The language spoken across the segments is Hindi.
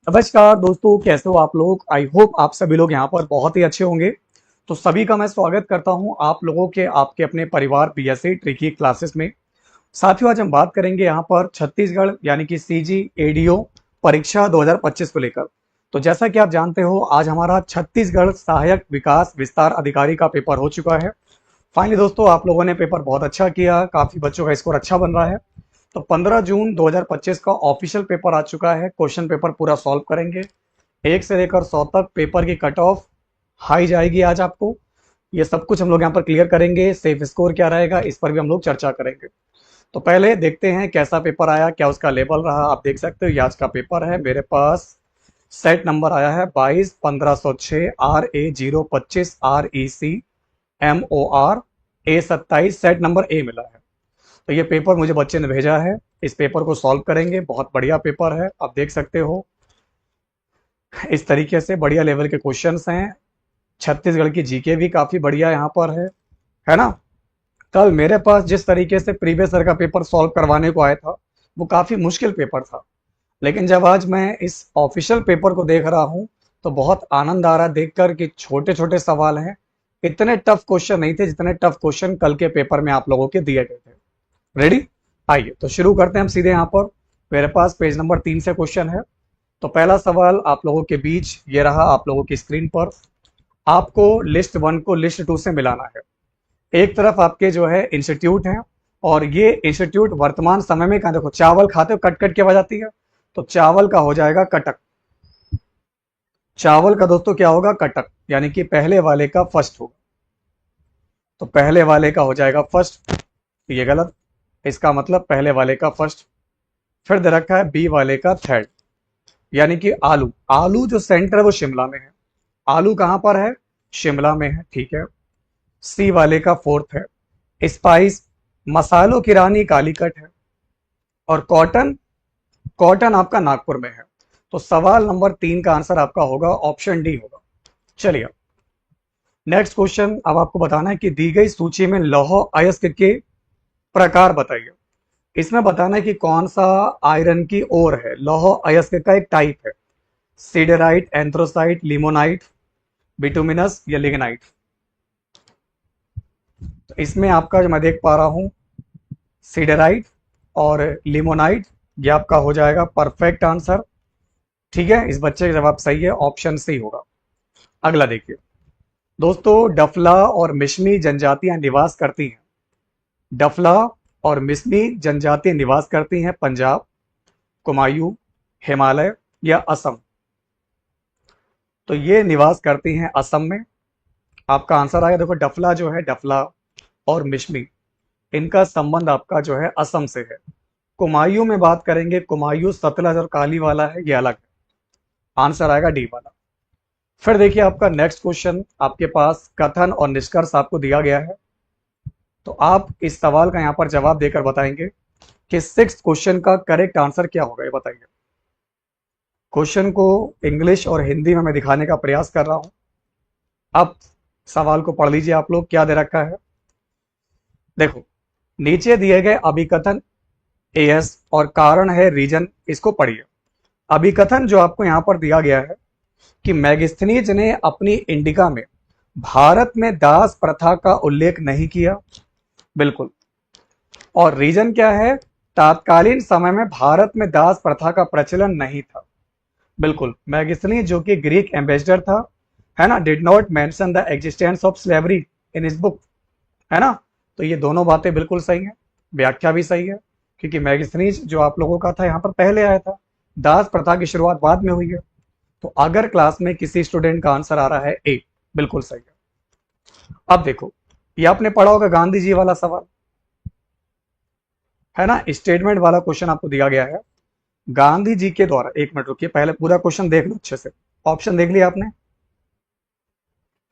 नमस्कार दोस्तों, कैसे हो आप लोग। आई होप आप सभी लोग यहाँ पर बहुत ही अच्छे होंगे। तो सभी का मैं स्वागत करता हूँ आप लोगों के आपके अपने परिवार बीएससी ट्रिकी क्लासेस में। साथियों, आज हम बात करेंगे यहाँ पर छत्तीसगढ़ यानी कि सीजी एडीओ परीक्षा 2025 को लेकर। तो जैसा कि आप जानते हो, आज हमारा छत्तीसगढ़ सहायक विकास विस्तार अधिकारी का पेपर हो चुका है। फाइनली दोस्तों, आप लोगों ने पेपर बहुत अच्छा किया, काफी बच्चों का स्कोर अच्छा बन रहा है। तो 15 जून 2025 का ऑफिशियल पेपर आ चुका है। क्वेश्चन पेपर पूरा सॉल्व करेंगे। 1 से लेकर 100 तक पेपर की कट ऑफ हाई जाएगी आज आपको। ये सब कुछ हम लोग यहाँ पर क्लियर करेंगे। सेफ स्कोर क्या रहेगा, इस पर भी हम लोग चर्चा करेंगे। तो पहले देखते हैं कैसा पेपर आया, क्या उसका लेवल रहा। आप देख सकते हो ये आज का पेपर है। मेरे पास सेट नंबर आया है 22 1506 RA025 REC MOR A27। Set number A मिला है। तो ये पेपर मुझे बच्चे ने भेजा है। इस पेपर को सॉल्व करेंगे। बहुत बढ़िया पेपर है, आप देख सकते हो। इस तरीके से बढ़िया लेवल के क्वेश्चंस हैं। छत्तीसगढ़ की जीके भी काफी बढ़िया यहाँ पर है ना। कल मेरे पास जिस तरीके से प्रीवियस ईयर का पेपर सॉल्व करवाने को आया था, वो काफी मुश्किल पेपर था। लेकिन जब आज मैं इस ऑफिशियल पेपर को देख रहा हूँ, तो बहुत आनंद आ रहा है देखकर कि छोटे छोटे सवाल हैं। इतने टफ क्वेश्चन नहीं थे जितने टफ क्वेश्चन कल के पेपर में आप लोगों के दिए गए थे। रेडी, आइए तो शुरू करते हैं हम सीधे। यहाँ पर मेरे पास पेज नंबर 3 से क्वेश्चन है। तो पहला सवाल आप लोगों के बीच ये रहा, आप लोगों की स्क्रीन पर। आपको लिस्ट 1 को लिस्ट 2 से मिलाना है। एक तरफ आपके जो है इंस्टीट्यूट है, और ये इंस्टीट्यूट वर्तमान समय में कहाँ, देखो चावल खाते हो कट कट के आवाज आती है, तो चावल का हो जाएगा कटक। चावल का दोस्तों क्या होगा, कटक, यानी कि पहले वाले का फर्स्ट होगा। तो पहले वाले का हो जाएगा फर्स्ट, ये गलत। इसका मतलब पहले वाले का फर्स्ट। फिर दे रखा है बी वाले का थर्ड, यानी कि आलू। आलू जो सेंटर है वो शिमला में है। आलू कहां पर है, शिमला में है, ठीक है। सी वाले का फोर्थ है स्पाइस, मसालों की रानी कालीकट है। और कॉटन, कॉटन आपका नागपुर में है। तो सवाल नंबर 3 का आंसर आपका होगा ऑप्शन डी होगा। चलिए नेक्स्ट क्वेश्चन। अब आपको बताना है कि दी गई सूची में लौह अयस्क के प्रकार बताइए। इसमें बताना है कि कौन सा आयरन की ओर है। लौह अयस्क का एक टाइप है, सीडेराइट, एंथ्रोसाइट, लिमोनाइट, बिटुमिनस या लिग्नाइट। तो इसमें आपका जो मैं देख पा रहा हूं, सीडेराइट और लिमोनाइट, ये आपका हो जाएगा परफेक्ट आंसर। ठीक है, इस बच्चे का जवाब सही है, ऑप्शन सी होगा। अगला देखिए दोस्तों, डफला और मिश्मी जनजातियां निवास करती हैं। डफला और मिश्मी जनजातियां निवास करती हैं पंजाब, कुमायूं, हिमालय या असम। तो ये निवास करती हैं असम में। आपका आंसर आएगा। देखो डफला जो है, डफला और मिश्मी, इनका संबंध आपका जो है असम से है। कुमायूं में बात करेंगे, कुमायूं सतलज और काली वाला है, ये अलग है। आंसर आएगा डी वाला। फिर देखिए आपका नेक्स्ट क्वेश्चन, आपके पास कथन और निष्कर्ष आपको दिया गया है। तो आप इस सवाल का यहाँ पर जवाब देकर बताएंगे कि 6th क्वेश्चन का करेक्ट आंसर क्या होगा, ये बताइए। क्वेश्चन को इंग्लिश और हिंदी में मैं दिखाने का प्रयास कर रहा हूं। अब सवाल को पढ़ लीजिए आप लोग, क्या दे रखा है। देखो नीचे दिए गए अभिकथन एएस और कारण है रीजन, इसको पढ़िए। अभिकथन जो आपको यहां पर दिया गया है कि मैगस्थनीज ने अपनी इंडिका में भारत में दास प्रथा का उल्लेख नहीं किया, बिल्कुल। और रीजन क्या है, तात्कालीन समय में भारत में दास प्रथा का प्रचलन नहीं था, बिल्कुल। मैगस्थनीज जो कि ग्रीक एम्बेसडर था, है ना, did not mention the existence of slavery in his book, है ना। तो ये दोनों बातें बिल्कुल सही हैं, व्याख्या भी सही है, क्योंकि मैगस्थनीज जो आप लोगों का था यहाँ पर पहले आया था, दास प्रथा की शुरुआत बाद में हुई है। तो अगर क्लास में किसी स्टूडेंट का आंसर आ रहा है ए, बिल्कुल सही है। अब देखो ये आपने पढ़ा होगा गांधी जी वाला सवाल, है ना, स्टेटमेंट वाला क्वेश्चन आपको दिया गया है। गांधी जी के द्वारा, एक मिनट रुकिए, पहले पूरा क्वेश्चन देख लो अच्छे से। ऑप्शन देख लिया आपने,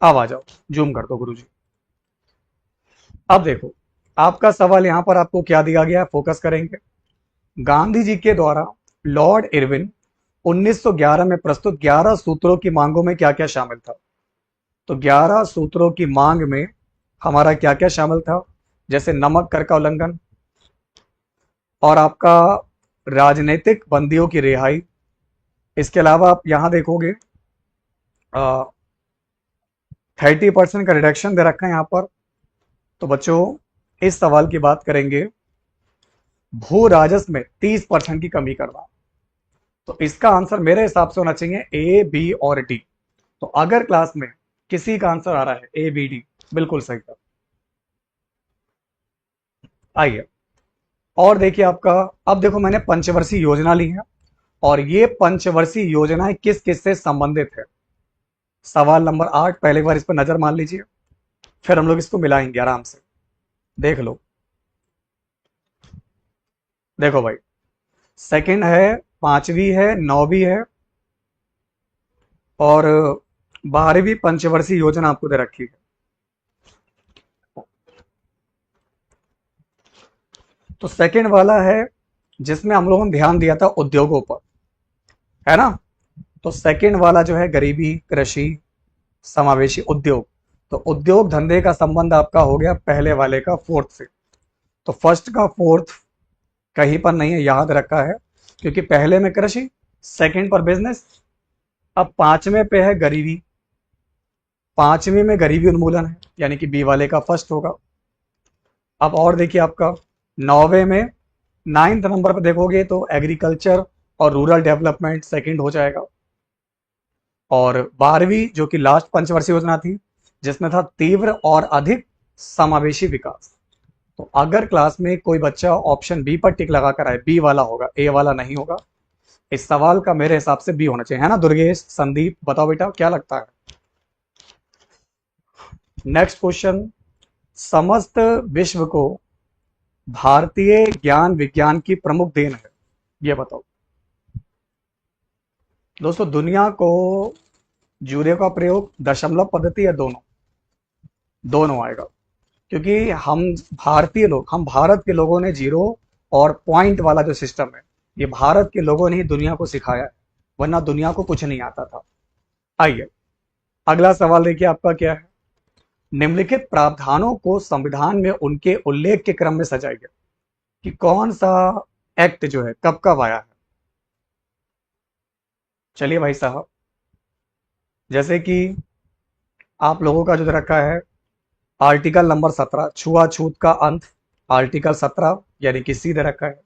अब आ जाओ, जूम कर दो गुरुजी। अब देखो आपका सवाल यहां पर आपको क्या दिया गया है, फोकस करेंगे। गांधी जी के द्वारा लॉर्ड इरविन 1911 में प्रस्तुत 11 सूत्रों की मांगों में क्या क्या शामिल था। तो 11 सूत्रों की मांग में हमारा क्या क्या शामिल था, जैसे नमक कर का उल्लंघन, और आपका राजनीतिक बंदियों की रिहाई, इसके अलावा आप यहाँ देखोगे 30% का रिडक्शन दे रखा है यहाँ पर। तो बच्चों इस सवाल की बात करेंगे, भू राजस्व में 30% की कमी करना। तो इसका आंसर मेरे हिसाब से होना चाहिए ए, बी और डी। तो अगर क्लास में किसी का आंसर आ रहा है ए, बी, डी, बिल्कुल सही था। आइए और देखिए आपका, अब देखो मैंने पंचवर्षीय योजना ली है और ये पंचवर्षीय योजनाएं किस किस से संबंधित है। सवाल नंबर 8, पहले एक बार इस पर नजर मार लीजिए, फिर हम लोग इसको मिलाएंगे आराम से। देख लो, देखो भाई, सेकंड है, पांचवी है, नौवीं है और 12वीं पंचवर्षीय योजना आपको दे रखी है। तो सेकंड वाला है जिसमें हम लोगों ने ध्यान दिया था उद्योगों पर, है ना। तो सेकंड वाला जो है गरीबी, कृषि, समावेशी उद्योग। तो उद्योग धंधे का संबंध आपका हो गया पहले वाले का फोर्थ से। तो फर्स्ट का फोर्थ कहीं पर नहीं है, याद रखा है, क्योंकि पहले में कृषि, सेकंड पर बिजनेस, अब पांचवें पे है गरीबी, पांचवें में गरीबी उन्मूलन है, यानी कि बी वाले का फर्स्ट होगा। अब और देखिए आपका नौवे में, नाइन्थ नंबर पर देखोगे तो एग्रीकल्चर और रूरल डेवलपमेंट सेकंड हो जाएगा। और 12वीं जो कि लास्ट पंचवर्षीय योजना थी, जिसमें था तीव्र और अधिक समावेशी विकास। तो अगर क्लास में कोई बच्चा ऑप्शन बी पर टिक लगा कर आए, बी वाला होगा, ए वाला नहीं होगा। इस सवाल का मेरे हिसाब से बी होना चाहिए, है ना। दुर्गेश, संदीप, बताओ बेटा क्या लगता है। नेक्स्ट क्वेश्चन, समस्त विश्व को भारतीय ज्ञान विज्ञान की प्रमुख देन है, ये बताओ। दोस्तों दुनिया को जूरे का प्रयोग, दशमलव पद्धति या दोनों, दोनों आएगा, क्योंकि हम भारतीय लोग, हम भारत के लोगों ने जीरो और पॉइंट वाला जो सिस्टम है, ये भारत के लोगों ने ही दुनिया को सिखाया है, वरना दुनिया को कुछ नहीं आता था। आइए अगला सवाल देखिए आपका क्या है। निम्नलिखित प्रावधानों को संविधान में उनके उल्लेख के क्रम में सजाइए कि कौन सा एक्ट जो है कब कब आया है। चलिए भाई साहब, जैसे कि आप लोगों का जो दे रखा है आर्टिकल नंबर 17, छुआछूत का अंत, आर्टिकल 17 यानी कि सी दे रखा है।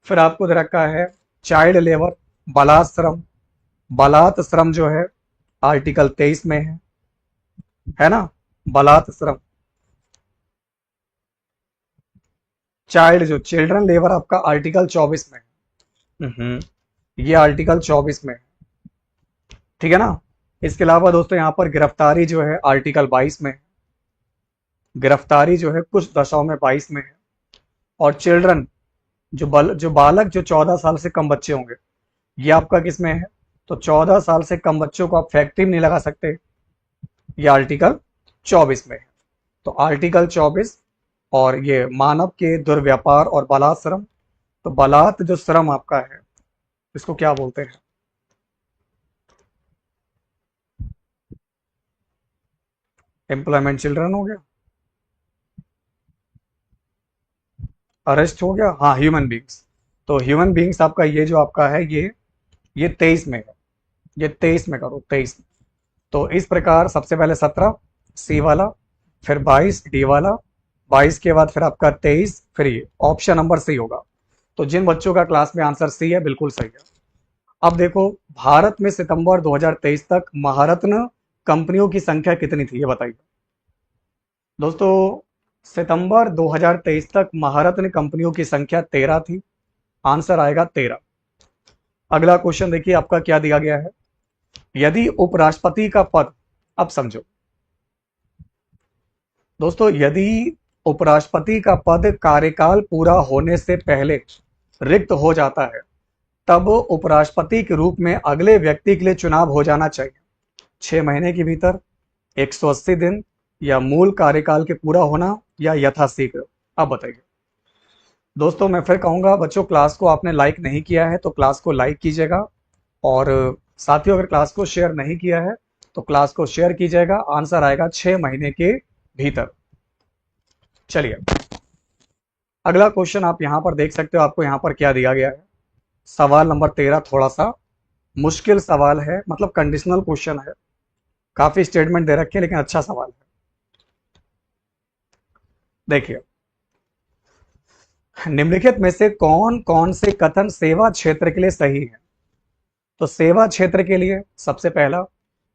फिर आपको दे रखा है चाइल्ड लेबर, बालात श्रम, बालात श्रम जो है आर्टिकल 23 में है ना, बालात श्रम। चाइल्ड जो चिल्ड्रन लेबर आपका आर्टिकल 24 में है। ये आर्टिकल 24 में है, ठीक है ना। इसके अलावा दोस्तों यहाँ पर गिरफ्तारी जो है आर्टिकल 22 में है, गिरफ्तारी जो है कुछ दशाओं में 22 में है। और चिल्ड्रन जो बालक जो 14 साल से कम बच्चे होंगे, ये आपका किस में है। तो 14 साल से कम बच्चों को आप फैक्ट्री में नहीं लगा सकते, ये आर्टिकल 24 में है। तो आर्टिकल 24 और ये मानव के दुर्व्यापार और बलात् श्रम। तो बलात् जो श्रम आपका है, इसको क्या बोलते हैं। एम्प्लॉयमेंट चिल्ड्रन हो गया, अरेस्ट हो गया, हाँ ह्यूमन बींग्स। तो ह्यूमन बींग्स आपका ये जो आपका है, ये 23 में है, ये 23 में करो, 23। तो इस प्रकार सबसे पहले 17 सी वाला, फिर 22 डी वाला, 22 के बाद फिर आपका 23, फिर ये ऑप्शन नंबर सी होगा। तो जिन बच्चों का क्लास में आंसर सी है, बिल्कुल सही है। अब देखो, भारत में सितंबर 2023 तक महारत्न कंपनियों की संख्या कितनी थी, ये बताइए। दोस्तों सितंबर 2023 तक महारत्न कंपनियों की संख्या 13 थी, आंसर आएगा 13। अगला क्वेश्चन देखिए आपका क्या दिया गया है। यदि उपराष्ट्रपति का पद, अब समझो दोस्तों, यदि उपराष्ट्रपति का पद कार्यकाल पूरा होने से पहले रिक्त हो जाता है, तब उपराष्ट्रपति के रूप में अगले व्यक्ति के लिए चुनाव हो जाना चाहिए 6 महीने के भीतर, 180 दिन, या मूल कार्यकाल के पूरा होना, या यथाशीघ्र। अब बताइए दोस्तों। मैं फिर कहूंगा बच्चों, क्लास को आपने लाइक नहीं किया है तो क्लास को लाइक कीजिएगा, और साथियों अगर क्लास को शेयर नहीं किया है तो क्लास को शेयर कीजिएगा। आंसर आएगा 6 महीने के भीतर। चलिए अगला क्वेश्चन आप यहां पर देख सकते हो, आपको यहां पर क्या दिया गया है। सवाल नंबर 13 थोड़ा सा मुश्किल सवाल है, मतलब कंडीशनल क्वेश्चन है, काफी स्टेटमेंट दे रखे हैं लेकिन अच्छा सवाल है। देखिए, निम्नलिखित में से कौन कौन से कथन सेवा क्षेत्र के लिए सही है? तो सेवा क्षेत्र के लिए सबसे पहला,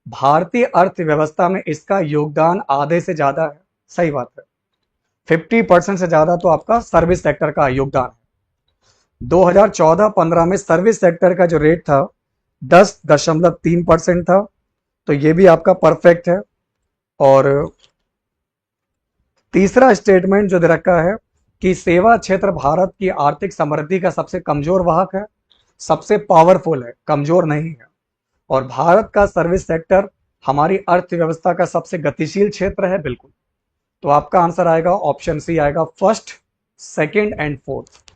भारतीय अर्थव्यवस्था में इसका योगदान आधे से ज्यादा है। सही बात है। 50% से ज्यादा तो आपका सर्विस सेक्टर का योगदान है। 2014-15 में सर्विस सेक्टर का जो रेट था 10.3% था, तो ये भी आपका परफेक्ट है। और तीसरा स्टेटमेंट जो दे रखा है कि सेवा क्षेत्र भारत की आर्थिक समृद्धि का सबसे कमजोर वाहक है, सबसे पावरफुल है, कमजोर नहीं है। और भारत का सर्विस सेक्टर हमारी अर्थव्यवस्था का सबसे गतिशील क्षेत्र है। बिल्कुल। तो आपका आंसर आएगा ऑप्शन सी आएगा, फर्स्ट, सेकंड एंड फोर्थ।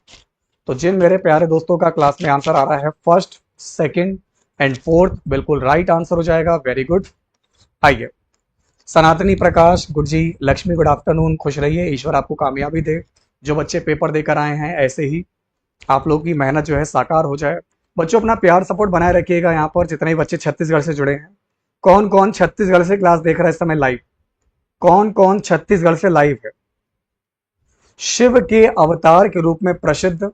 तो जिन मेरे प्यारे दोस्तों का क्लास में आंसर आ रहा है फर्स्ट, सेकंड एंड फोर्थ, बिल्कुल राइट आंसर हो जाएगा। Very good. आइए, सनातनी प्रकाश गुड जी, लक्ष्मी गुड आफ्टरनून, खुश रहिए, ईश्वर आपको कामयाबी दे। जो बच्चे पेपर देकर आए हैं ऐसे ही आप लोगों की मेहनत जो है साकार हो जाए। बच्चों अपना प्यार सपोर्ट बनाए रखिएगा। यहाँ पर जितने भी बच्चे छत्तीसगढ़ से जुड़े हैं, कौन कौन छत्तीसगढ़ से क्लास देख रहा है इस समय लाइव? कौन कौन छत्तीसगढ़ से लाइव है? शिव के अवतार के रूप में प्रसिद्ध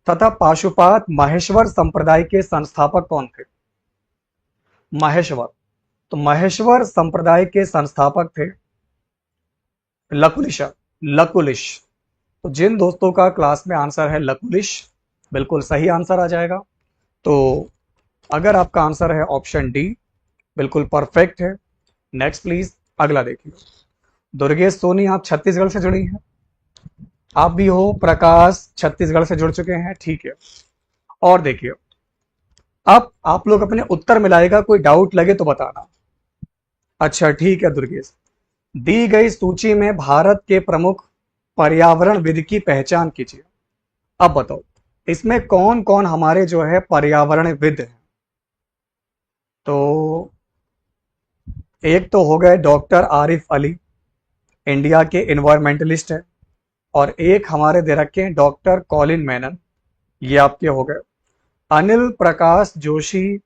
तथा पाशुपात महेश्वर संप्रदाय के संस्थापक कौन थे? महेश्वर। तो महेश्वर संप्रदाय के संस्थापक थे लकुलिश। लकुलिश। तो जिन दोस्तों का क्लास में आंसर है लकुलिश, बिल्कुल सही आंसर आ जाएगा। तो अगर आपका आंसर है ऑप्शन डी, बिल्कुल परफेक्ट है। नेक्स्ट प्लीज, अगला देखिए। दुर्गेश सोनी, आप छत्तीसगढ़ से जुड़ी हैं? आप भी हो। प्रकाश छत्तीसगढ़ से जुड़ चुके हैं, ठीक है। और देखिए, अब आप लोग अपने उत्तर मिलाएगा, कोई डाउट लगे तो बताना। अच्छा ठीक है दुर्गेश। दी गई सूची में भारत के प्रमुख पर्यावरणविद की पहचान कीजिए। अब बताओ इसमें कौन कौन हमारे जो है पर्यावरणविद हैं? तो एक तो हो गए डॉक्टर आरिफ अली, इंडिया के इन्वायरमेंटलिस्ट हैं। और एक हमारे दे रखे हैं डॉक्टर कॉलिन मैनन, ये आपके हो गए। अनिल प्रकाश जोशी,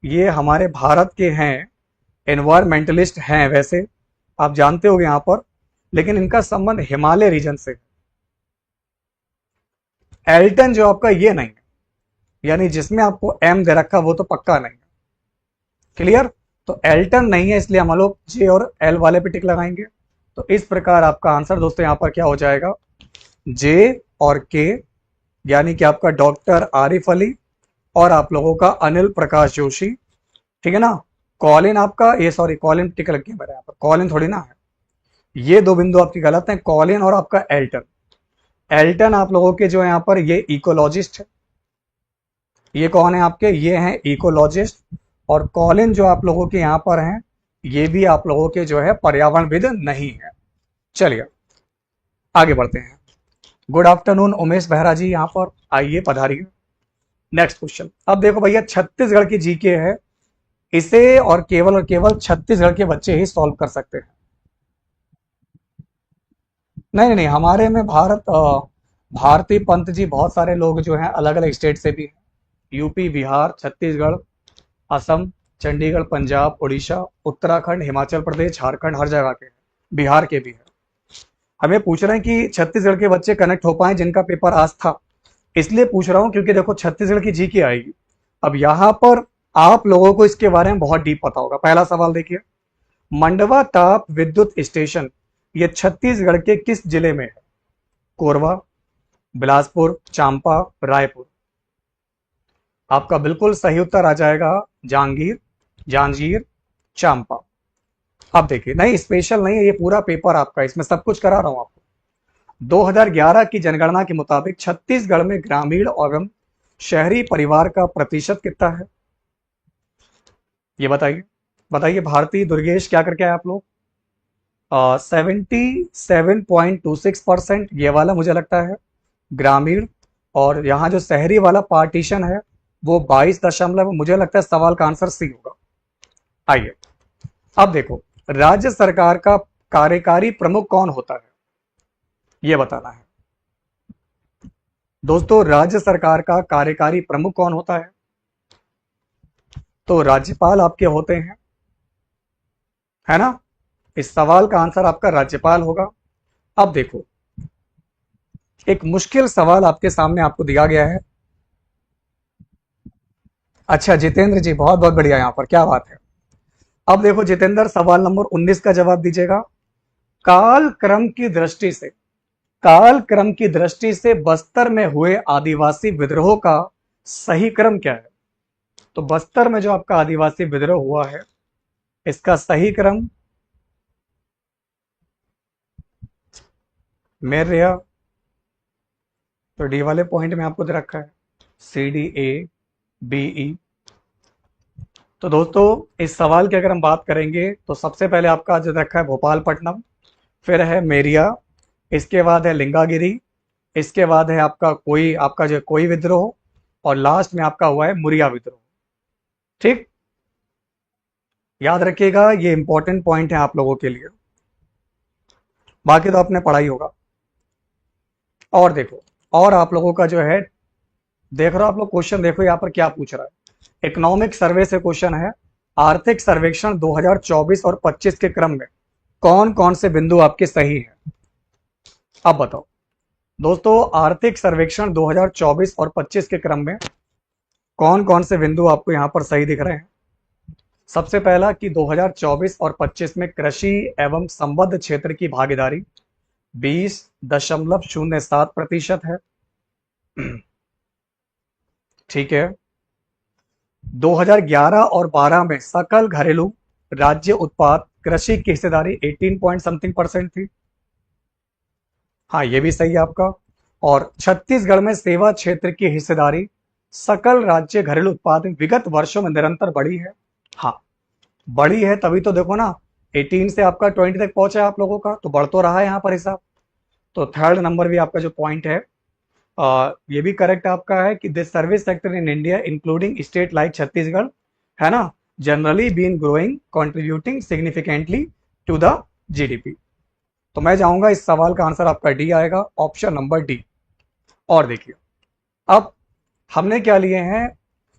ये हमारे भारत के हैं, एनवायरमेंटलिस्ट हैं वैसे, आप जानते होंगे यहाँ पर, लेकिन इनका संबंध हिमालय रीजन से। एल्टन जो आपका ये नहीं है, यानी जिसमें आपको एम दे रखा वो तो पक्का नहीं है। क्लियर? तो एल्टन नहीं है, इसलिए हम लोग जे और एल वाले पे टिक लगाएंगे। तो इस प्रकार आपका आंसर दोस्तों यहाँ पर क्या हो जाएगा, जे और के, यानी कि आपका डॉक्टर आरिफ अली और आप लोगों का अनिल प्रकाश जोशी, ठीक है ना। कॉलिन आपका, ये सॉरी कॉलिन टिक लग गया मेरे यहाँ पर, कॉलिन थोड़ी ना है। ये दो बिंदु आपकी गलत हैं, कॉलिन और आपका एल्टन। एल्टन आप लोगों के जो है यहाँ पर ये इकोलॉजिस्ट है। ये कौन है आपके? ये हैं इकोलॉजिस्ट। और कॉलिन जो आप लोगों के यहाँ पर हैं, ये भी आप लोगों के जो है पर्यावरणविद नहीं है। चलिए आगे बढ़ते हैं। गुड आफ्टरनून उमेश बेहरा जी, यहाँ पर आइए पधारिए। Next question. अब देखो भैया, छत्तीसगढ़ की जीके है, इसे और केवल छत्तीसगढ़ के बच्चे ही सॉल्व कर सकते हैं। नहीं नहीं नहीं, हमारे में भारती पंत जी, बहुत सारे लोग जो हैं अलग अलग स्टेट से भी हैं। यूपी, बिहार, छत्तीसगढ़, असम, चंडीगढ़, पंजाब, उड़ीसा, उत्तराखंड, हिमाचल प्रदेश, झारखंड, हर जगह के हैं। बिहार के भी हैं। हमें पूछ रहे हैं कि छत्तीसगढ़ के बच्चे कनेक्ट हो पाए जिनका पेपर आज था, इसलिए पूछ रहा हूं क्योंकि देखो छत्तीसगढ़ की जीके आएगी। अब यहां पर आप लोगों को इसके बारे में बहुत डीप पता होगा। पहला सवाल देखिए, मंडवा ताप विद्युत स्टेशन ये छत्तीसगढ़ के किस जिले में है? कोरबा, बिलासपुर, चांपा, रायपुर। आपका बिल्कुल सही उत्तर आ जाएगा जांगीर, जांजगीर, चांपा। अब देखिए, नहीं स्पेशल नहीं है, ये पूरा पेपर आपका, इसमें सब कुछ करा रहा हूं आपको। 2011 की जनगणना के मुताबिक छत्तीसगढ़ में ग्रामीण एवं शहरी परिवार का प्रतिशत कितना है? ये बताइए, बताइए भारतीय दुर्गेश, क्या करके आए आप लोग? 77.26%, ये वाला मुझे लगता है ग्रामीण। और यहाँ जो शहरी वाला पार्टीशन है वो 22 मुझे लगता है सवाल का आंसर सी होगा। आइए अब देखो, राज्य सरकार का कार्यकारी प्रमुख कौन होता है, ये बताना है दोस्तों। राज्य सरकार का कार्यकारी प्रमुख कौन होता है? तो राज्यपाल आपके होते हैं, है ना। इस सवाल का आंसर आपका राज्यपाल होगा। अब देखो, एक मुश्किल सवाल आपके सामने आपको दिया गया है। अच्छा जितेंद्र जी, बहुत बहुत बढ़िया, यहां पर क्या बात है। अब देखो जितेंद्र, सवाल नंबर 19 का जवाब दीजिएगा। काल क्रम की दृष्टि से, काल क्रम की दृष्टि से बस्तर में हुए आदिवासी विद्रोह का सही क्रम क्या है। तो बस्तर में जो आपका आदिवासी विद्रोह हुआ है, इसका सही क्रम मेर रहा। तो डी वाले पॉइंट में आपको दे रखा है C D A B E. तो दोस्तों, इस सवाल की अगर हम बात करेंगे तो सबसे पहले आपका जो रखा है भोपालपट्टनम, फिर है मेरिया, इसके बाद है लिंगागिरी, इसके बाद है आपका कोई, आपका जो कोई विद्रोह, और लास्ट में आपका हुआ है मुरिया विद्रोह। ठीक, याद रखिएगा, ये इंपॉर्टेंट पॉइंट है आप लोगों के लिए, बाकी तो आपने पढ़ा ही होगा। और देखो, और आप लोगों का जो है, देख रहे हो आप लोग क्वेश्चन, देखो यहाँ पर क्या पूछ रहा है। इकोनॉमिक सर्वे से क्वेश्चन है, आर्थिक सर्वेक्षण 2024 और 25 के क्रम में कौन कौन से बिंदु आपके सही हैं। अब बताओ दोस्तों, आर्थिक सर्वेक्षण 2024 और 25 के क्रम में कौन कौन से बिंदु आपको यहां पर सही दिख रहे हैं। सबसे पहला कि 2024 और 25 में कृषि एवं संबद्ध क्षेत्र की भागीदारी 20.07% है। ठीक है। 2011 और 12 में सकल घरेलू राज्य उत्पाद कृषि की हिस्सेदारी 18 पॉइंट समथिंग परसेंट थी। हाँ, ये भी सही है आपका। और छत्तीसगढ़ में सेवा क्षेत्र की हिस्सेदारी सकल राज्य घरेलू उत्पाद में विगत वर्षों में निरंतर बढ़ी है। हाँ, बढ़ी है, तभी तो देखो ना, 18 से आपका 20 तक पहुंचा है आप लोगों का, तो बढ़ तो रहा है यहाँ पर हिसाब। तो थर्ड नंबर भी आपका जो पॉइंट है, ये भी करेक्ट आपका है कि this service sector in India including state like Chhattisgarh, है ना, generally been growing contributing significantly to the GDP. तो मैं चाहूंगा इस सवाल का आंसर आपका डी आएगा, ऑप्शन नंबर डी। और देखिए, अब हमने क्या लिए हैं,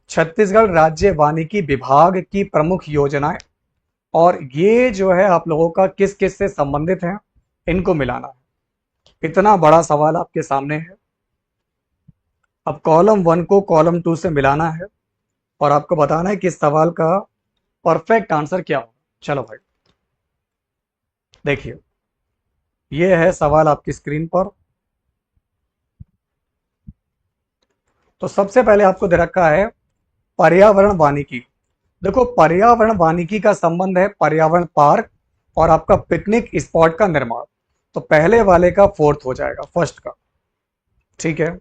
छत्तीसगढ़ राज्य वानिकी विभाग की प्रमुख योजनाएं, और ये जो है आप लोगों का किस किस से संबंधित है, इनको मिलाना है। इतना बड़ा सवाल आपके सामने है। अब कॉलम 1 को कॉलम 2 से मिलाना है, और आपको बताना है कि इस सवाल का परफेक्ट आंसर क्या होगा। चलो भाई, देखिए, ये है सवाल आपकी स्क्रीन पर। तो सबसे पहले आपको दे रखा है पर्यावरण वानिकी। देखो, पर्यावरण वानिकी का संबंध है पर्यावरण पार्क और आपका पिकनिक स्पॉट का निर्माण। तो पहले वाले का फोर्थ हो जाएगा, फर्स्ट का। ठीक है।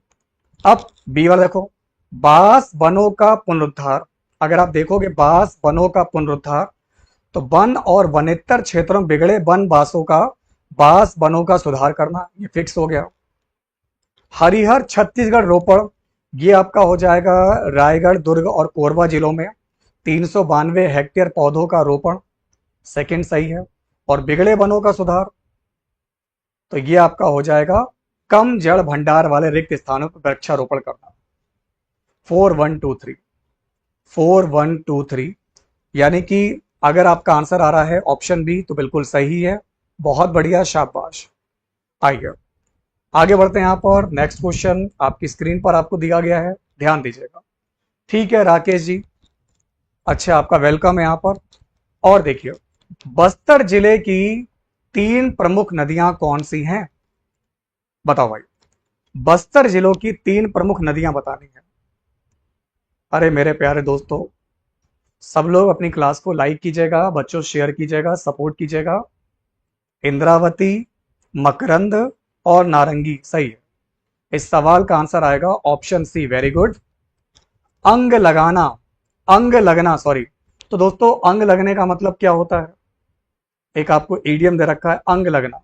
अब बी वाला देखो, बांस वनों का पुनरुद्धार। अगर आप देखोगे बांस वनों का पुनरुद्धार, तो वन और वनेतर क्षेत्रों में बिगड़े वन बांसों का, बांस वनों का सुधार करना, ये फिक्स हो गया। हरिहर छत्तीसगढ़ रोपड़, ये आपका हो जाएगा रायगढ़, दुर्ग और कोरबा जिलों में 392 हेक्टेयर पौधों का रोपण, सेकंड सही है। और बिगड़े वनों का सुधार, तो ये आपका हो जाएगा कम जड़ भंडार वाले रिक्त स्थानों पर वृक्षारोपण करना। 4123, 4123, यानी कि अगर आपका आंसर आ रहा है ऑप्शन बी तो बिल्कुल सही है। बहुत बढ़िया, शाबाश। आइए आगे बढ़ते हैं। यहाँ पर नेक्स्ट क्वेश्चन आपकी स्क्रीन पर आपको दिया गया है, ध्यान दीजिएगा। ठीक है राकेश जी, अच्छा आपका वेलकम है यहाँ पर। और देखिए, बस्तर जिले की 3 प्रमुख नदियां कौन सी हैं, बताओ भाई। बस्तर जिलों की 3 प्रमुख नदियां बतानी है। अरे मेरे प्यारे दोस्तों, सब लोग अपनी क्लास को लाइक कीजिएगा, बच्चों शेयर कीजिएगा, सपोर्ट कीजिएगा। इंद्रावती, मकरंद और नारंगी सही है। इस सवाल का आंसर आएगा ऑप्शन सी, वेरी गुड। अंग लगाना, अंग लगना, सॉरी। तो दोस्तों, अंग लगने का मतलब क्या होता है, एक आपको ईडियम दे रखा है, अंग लगना।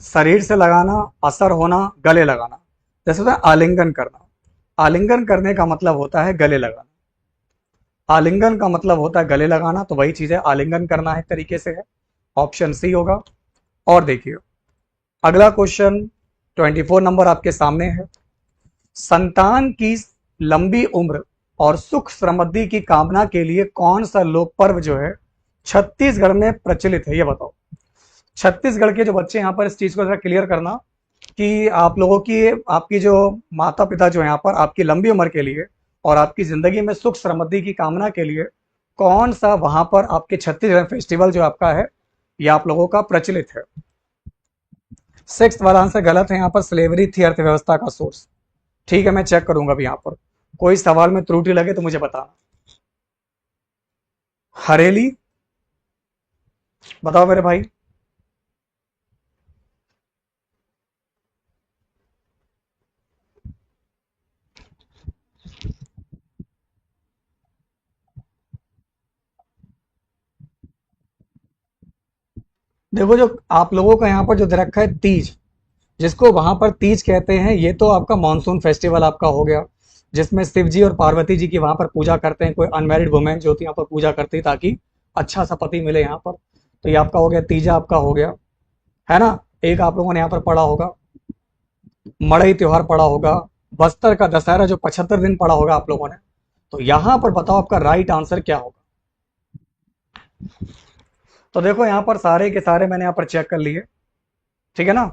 शरीर से लगाना, असर होना, गले लगाना। जैसे होता है आलिंगन करना, आलिंगन करने का मतलब होता है गले लगाना, आलिंगन का मतलब होता है गले लगाना, तो वही चीज है, आलिंगन करना है तरीके से है, ऑप्शन सी होगा। और देखिए, अगला क्वेश्चन 24 नंबर आपके सामने है। संतान की लंबी उम्र और सुख समृद्धि की कामना के लिए कौन सा लोक पर्व जो है छत्तीसगढ़ में प्रचलित है, ये बताओ। छत्तीसगढ़ के जो बच्चे यहाँ पर इस चीज को जरा क्लियर करना कि आप लोगों की आपकी जो माता पिता जो यहाँ पर आपकी लंबी उम्र के लिए और आपकी जिंदगी में सुख समृद्धि की कामना के लिए कौन सा वहां पर आपके छत्तीसगढ़ फेस्टिवल जो आपका है ये आप लोगों का प्रचलित है। सिक्स वाला आंसर गलत है, यहाँ पर स्लेवरी थी अर्थव्यवस्था का सोर्स। ठीक है, मैं चेक करूंगा अभी यहाँ पर कोई सवाल में त्रुटि लगे तो मुझे बताना। हरेली, बताओ मेरे भाई। देखो जो आप लोगों का यहाँ पर जो दे रखा है तीज, जिसको वहां पर तीज कहते हैं, ये तो आपका मानसून फेस्टिवल आपका हो गया, जिसमें शिव जी और पार्वती जी की वहां पर पूजा करते हैं। कोई अनमैरिड वुमेन जो होती है यहाँ पर पूजा करती है ताकि अच्छा सा पति मिले यहाँ पर। तो ये आपका हो गया, तीजा आपका हो गया, है ना। एक आप लोगों ने यहाँ पर पढ़ा होगा मड़ई त्योहार पढ़ा होगा, बस्तर का दशहरा जो 75 दिन पढ़ा होगा आप लोगों ने। तो यहाँ पर बताओ आपका राइट आंसर क्या होगा। तो देखो यहाँ पर सारे के सारे मैंने यहाँ पर चेक कर लिए, ठीक है ना।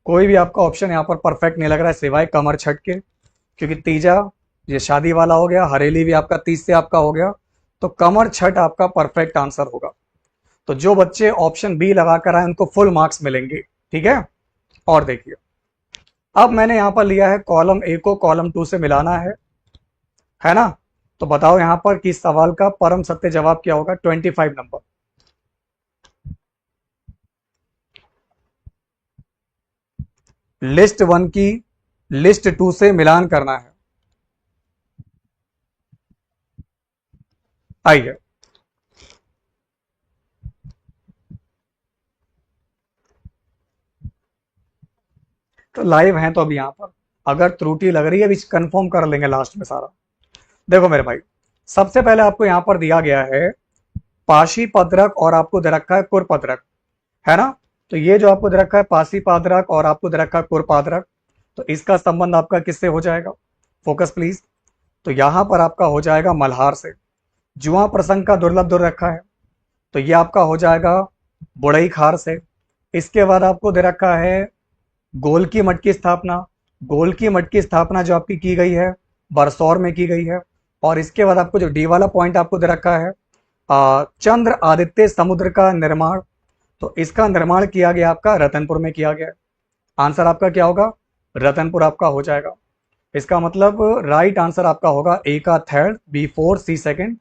कोई भी आपका ऑप्शन यहाँ पर परफेक्ट नहीं लग रहा है सिवाय कमर छठ के, क्योंकि तीजा ये शादी वाला हो गया, हरेली भी आपका तीज से आपका हो गया, तो कमर छठ आपका परफेक्ट आंसर होगा। तो जो बच्चे ऑप्शन बी लगा कर आए उनको फुल मार्क्स मिलेंगे, ठीक है। और देखिए अब मैंने यहां पर लिया है कॉलम ए को कॉलम 2 से मिलाना है ना। तो बताओ यहां पर किस सवाल का परम सत्य जवाब क्या होगा, 25 नंबर। लिस्ट 1 की लिस्ट 2 से मिलान करना है। आइए, तो लाइव हैं तो अभी यहां पर अगर त्रुटि लग रही है अभी कंफर्म कर लेंगे लास्ट में सारा। देखो मेरे भाई, सबसे पहले आपको यहां पर दिया गया है पाशी पद्रक और आपको दे रखा है कुरपद्रक, है ना। तो ये जो आपको दे रखा है पासी पादरक और आपको दे रखा है कुरपादरक, तो इसका संबंध आपका किससे हो जाएगा, फोकस प्लीज। तो यहां पर आपका हो जाएगा मल्हार से। जुआ प्रसंग का दुर्लभ दुर रखा है, तो ये आपका हो जाएगा बुड़ई खार से। इसके बाद आपको दे रखा है गोल की मठ की स्थापना। गोल की मठ की स्थापना जो आपकी की गई है बरसौर में की गई है। और इसके बाद आपको जो डी वाला पॉइंट आपको दे रखा है चंद्र आदित्य समुद्र का निर्माण, तो इसका निर्माण किया गया आपका रतनपुर में किया गया। आंसर आपका क्या होगा, रतनपुर आपका हो जाएगा। इसका मतलब राइट आंसर आपका होगा ए का थर्ड, बी फोर्थ, सी सेकंड।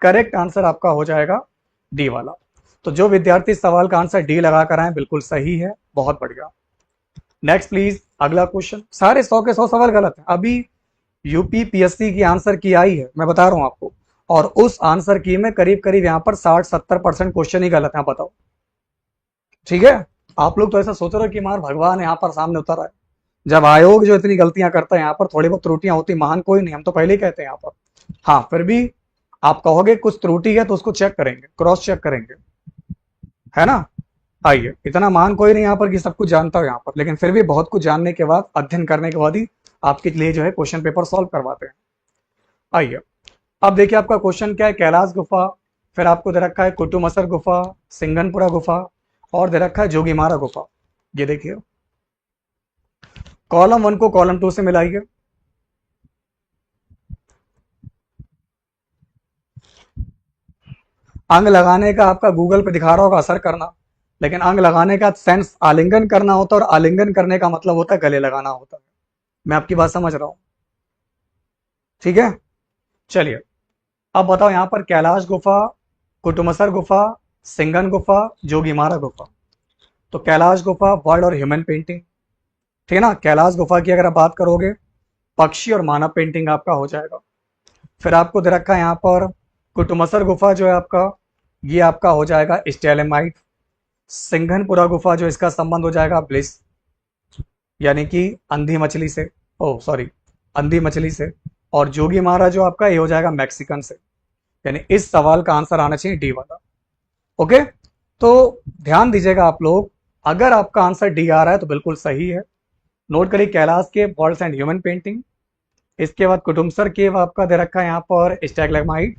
करेक्ट आंसर आपका हो जाएगा डी वाला। तो जो विद्यार्थी सवाल का आंसर डी लगा कर आए बिल्कुल सही है, बहुत बढ़िया। नेक्स्ट प्लीज, अगला क्वेश्चन। सारे 100 के 100 सवाल गलत है। अभी यूपी पीएससी की आंसर की आई है, मैं बता रहा हूं आपको, और उस आंसर की में करीब करीब यहाँ पर 60-70% क्वेश्चन ही गलत है, बताओ। ठीक है, आप लोग तो ऐसा सोच रहे हो कि मार भगवान यहाँ पर सामने उतर आए। जब आयोग जो इतनी गलतियां करता है यहाँ पर थोड़ी बहुत त्रुटियां होती, महान कोई नहीं, हम तो पहले ही कहते हैं यहाँ पर। हाँ फिर भी आप कहोगे कुछ त्रुटि है तो उसको चेक करेंगे, क्रॉस चेक करेंगे, है ना। आइए, इतना महान कोई नहीं यहाँ पर कि सब कुछ जानता हो यहाँ पर, लेकिन फिर भी बहुत कुछ जानने के बाद, अध्ययन करने के बाद ही आपके लिए जो है क्वेश्चन पेपर सॉल्व करवाते हैं। आइए, अब देखिए आपका क्वेश्चन क्या है, कैलाश गुफा, फिर आपको दे रखा है कुटुमसर गुफा, सिंगनपुरा गुफा, और दे रखा है जोगीमारा गुफा। ये देखिए कॉलम 1 को कॉलम 2 से मिलाइए। अंग लगाने का आपका गूगल पे दिखा रहा होगा असर करना, लेकिन अंग लगाने का सेंस आलिंगन करना होता है, और आलिंगन करने का मतलब होता है गले लगाना होता है। मैं आपकी बात समझ रहा हूं, ठीक है। चलिए अब बताओ यहाँ पर कैलाश गुफा, कुटुमसर गुफा, सिंगन गुफा, जोगीमारा गुफा। तो कैलाश गुफा वर्ल्ड और ह्यूमन पेंटिंग, ठीक है ना। कैलाश गुफा की अगर आप बात करोगे पक्षी और मानव पेंटिंग आपका हो जाएगा। फिर आपको दे रखा है यहाँ पर कुटुमसर गुफा जो है आपका, ये आपका हो जाएगा स्टेलेमाइट। सिंघनपुरा गुफा जो इसका संबंध हो जाएगा ब्लिस, यानी कि अंधी मछली से, ओ सॉरी अंधी मछली से। और जोगी मारा जो आपका ये हो जाएगा मैक्सिकन से। यानी इस सवाल का आंसर आना चाहिए डी वाला। ओके, तो ध्यान दीजिएगा आप लोग, अगर आपका आंसर डी आ रहा है तो बिल्कुल सही है। नोट करिए कैलाश के वर्ल्ड्स एंड ह्यूमन पेंटिंग, इसके बाद कुटुमसर केव आपका दे रखा है यहाँ पर स्टैगलैमाइट,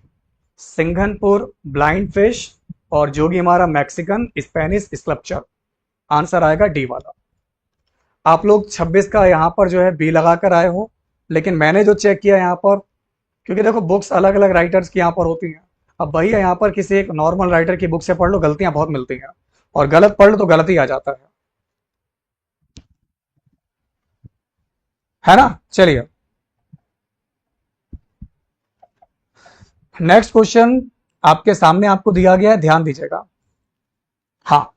सिंघनपुर ब्लाइंड फिश, और Jogimara Mexican Spanish sculpture. Answer आएगा डी वाला। आप लोग 26 का यहाँ पर जो है बी लगा कर आए हो, लेकिन मैंने जो चेक किया यहाँ पर, क्योंकि देखो बुक्स अलग अलग राइटर्स की यहाँ पर होती हैं। अब भैया यहाँ पर किसी एक नॉर्मल राइटर की बुक से पढ़ लो, गलतियां बहुत मिलती हैं, और गलत पढ़ लो तो गलत ही आ जाता है ना। चलिए नेक्स्ट क्वेश्चन आपके सामने आपको दिया गया है, ध्यान दीजिएगा। हाँ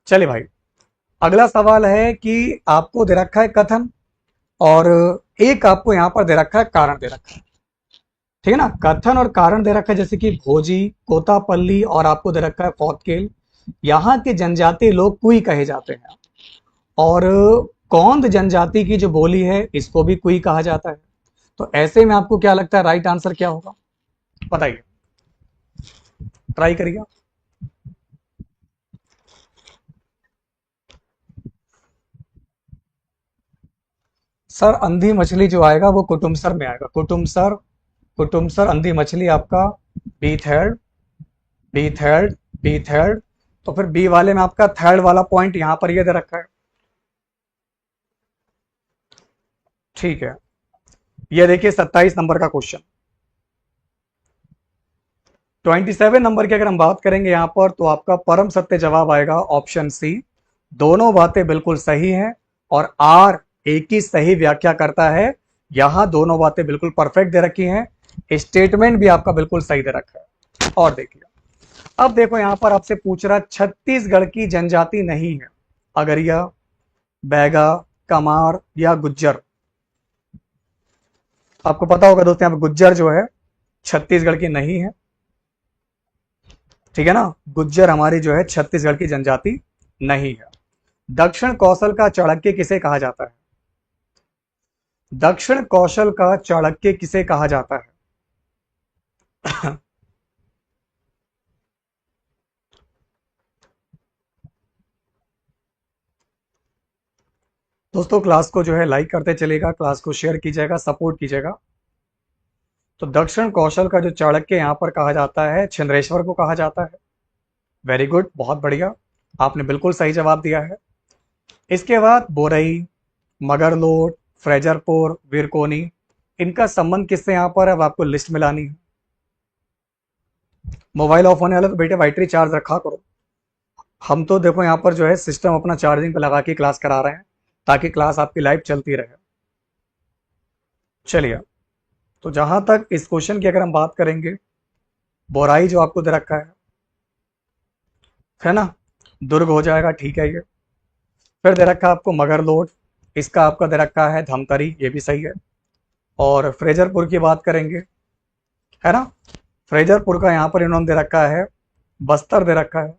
चलिए भाई, अगला सवाल है कि आपको दे रखा है कथन, और एक आपको यहां पर दे रखा है कारण दे रखा है, ठीक है ना। कथन और कारण दे रखा है, जैसे कि भोजी, कोतापल्ली, और आपको दे रखा है फॉतकेल। यहाँ के जनजातीय लोग कुई कहे जाते हैं, और कौंद जनजाति की जो बोली है इसको भी कुई कहा जाता है। तो ऐसे में आपको क्या लगता है राइट आंसर क्या होगा, बताइए, ट्राई करिए। सर अंधी मछली जो आएगा वो कुटुमसर में आएगा, कुटुमसर, कुटुमसर अंधी मछली आपका B third, B third, B third. तो फिर बी वाले में आपका थर्ड वाला पॉइंट यहां पर ये दे रखा है, ठीक है। ये देखिए 27 नंबर का क्वेश्चन। 27 नंबर की अगर हम बात करेंगे यहां पर, तो आपका परम सत्य जवाब आएगा ऑप्शन सी। दोनों बातें बिल्कुल सही हैं, और आर एक ही सही व्याख्या करता है। यहां दोनों बातें बिल्कुल परफेक्ट दे रखी हैं, स्टेटमेंट भी आपका बिल्कुल सही दे रखा है। और देखिए, अब देखो यहां पर आपसे पूछ रहा छत्तीसगढ़ की जनजाति नहीं है, अगरिया, बैगा, कमार या गुज्जर। आपको पता होगा दोस्तों, यहाँ पे गुज्जर जो है छत्तीसगढ़ की नहीं है, ठीक है ना। गुज्जर हमारी जो है छत्तीसगढ़ की जनजाति नहीं है। दक्षिण कौशल का चाणक्य किसे कहा जाता है, दक्षिण कौशल का चाणक्य किसे कहा जाता है। दोस्तों क्लास को जो है लाइक करते चलेगा, क्लास को शेयर कीजिएगा, सपोर्ट कीजिएगा। तो दक्षिण कौशल का जो चाणक्य यहां पर कहा जाता है, छिंद्रेश्वर को कहा जाता है। वेरी गुड, बहुत बढ़िया, आपने बिल्कुल सही जवाब दिया है। इसके बाद बोरई, मगरलोड, फ्रेजरपुर, वीरकोनी, इनका संबंध किससे यहां पर, अब आपको लिस्ट मिलानी है। मोबाइल ऑफ होने वाला तो बेटे बैटरी चार्ज रखा करो। हम तो देखो यहाँ पर जो है सिस्टम अपना चार्जिंग पे लगा के क्लास करा रहे हैं, ताकि क्लास आपकी लाइव चलती रहे। चलिए, तो जहां तक इस क्वेश्चन की अगर हम बात करेंगे, बोराई जो आपको दे रखा है ना, दुर्ग हो जाएगा, ठीक है। ये फिर दे रखा है आपको मगरलोड, इसका आपका दे रखा है धमतरी, ये भी सही है। और फ्रेजरपुर की बात करेंगे, है ना, फ्रेजरपुर का यहाँ पर इन्होंने दे रखा है बस्तर दे रखा है,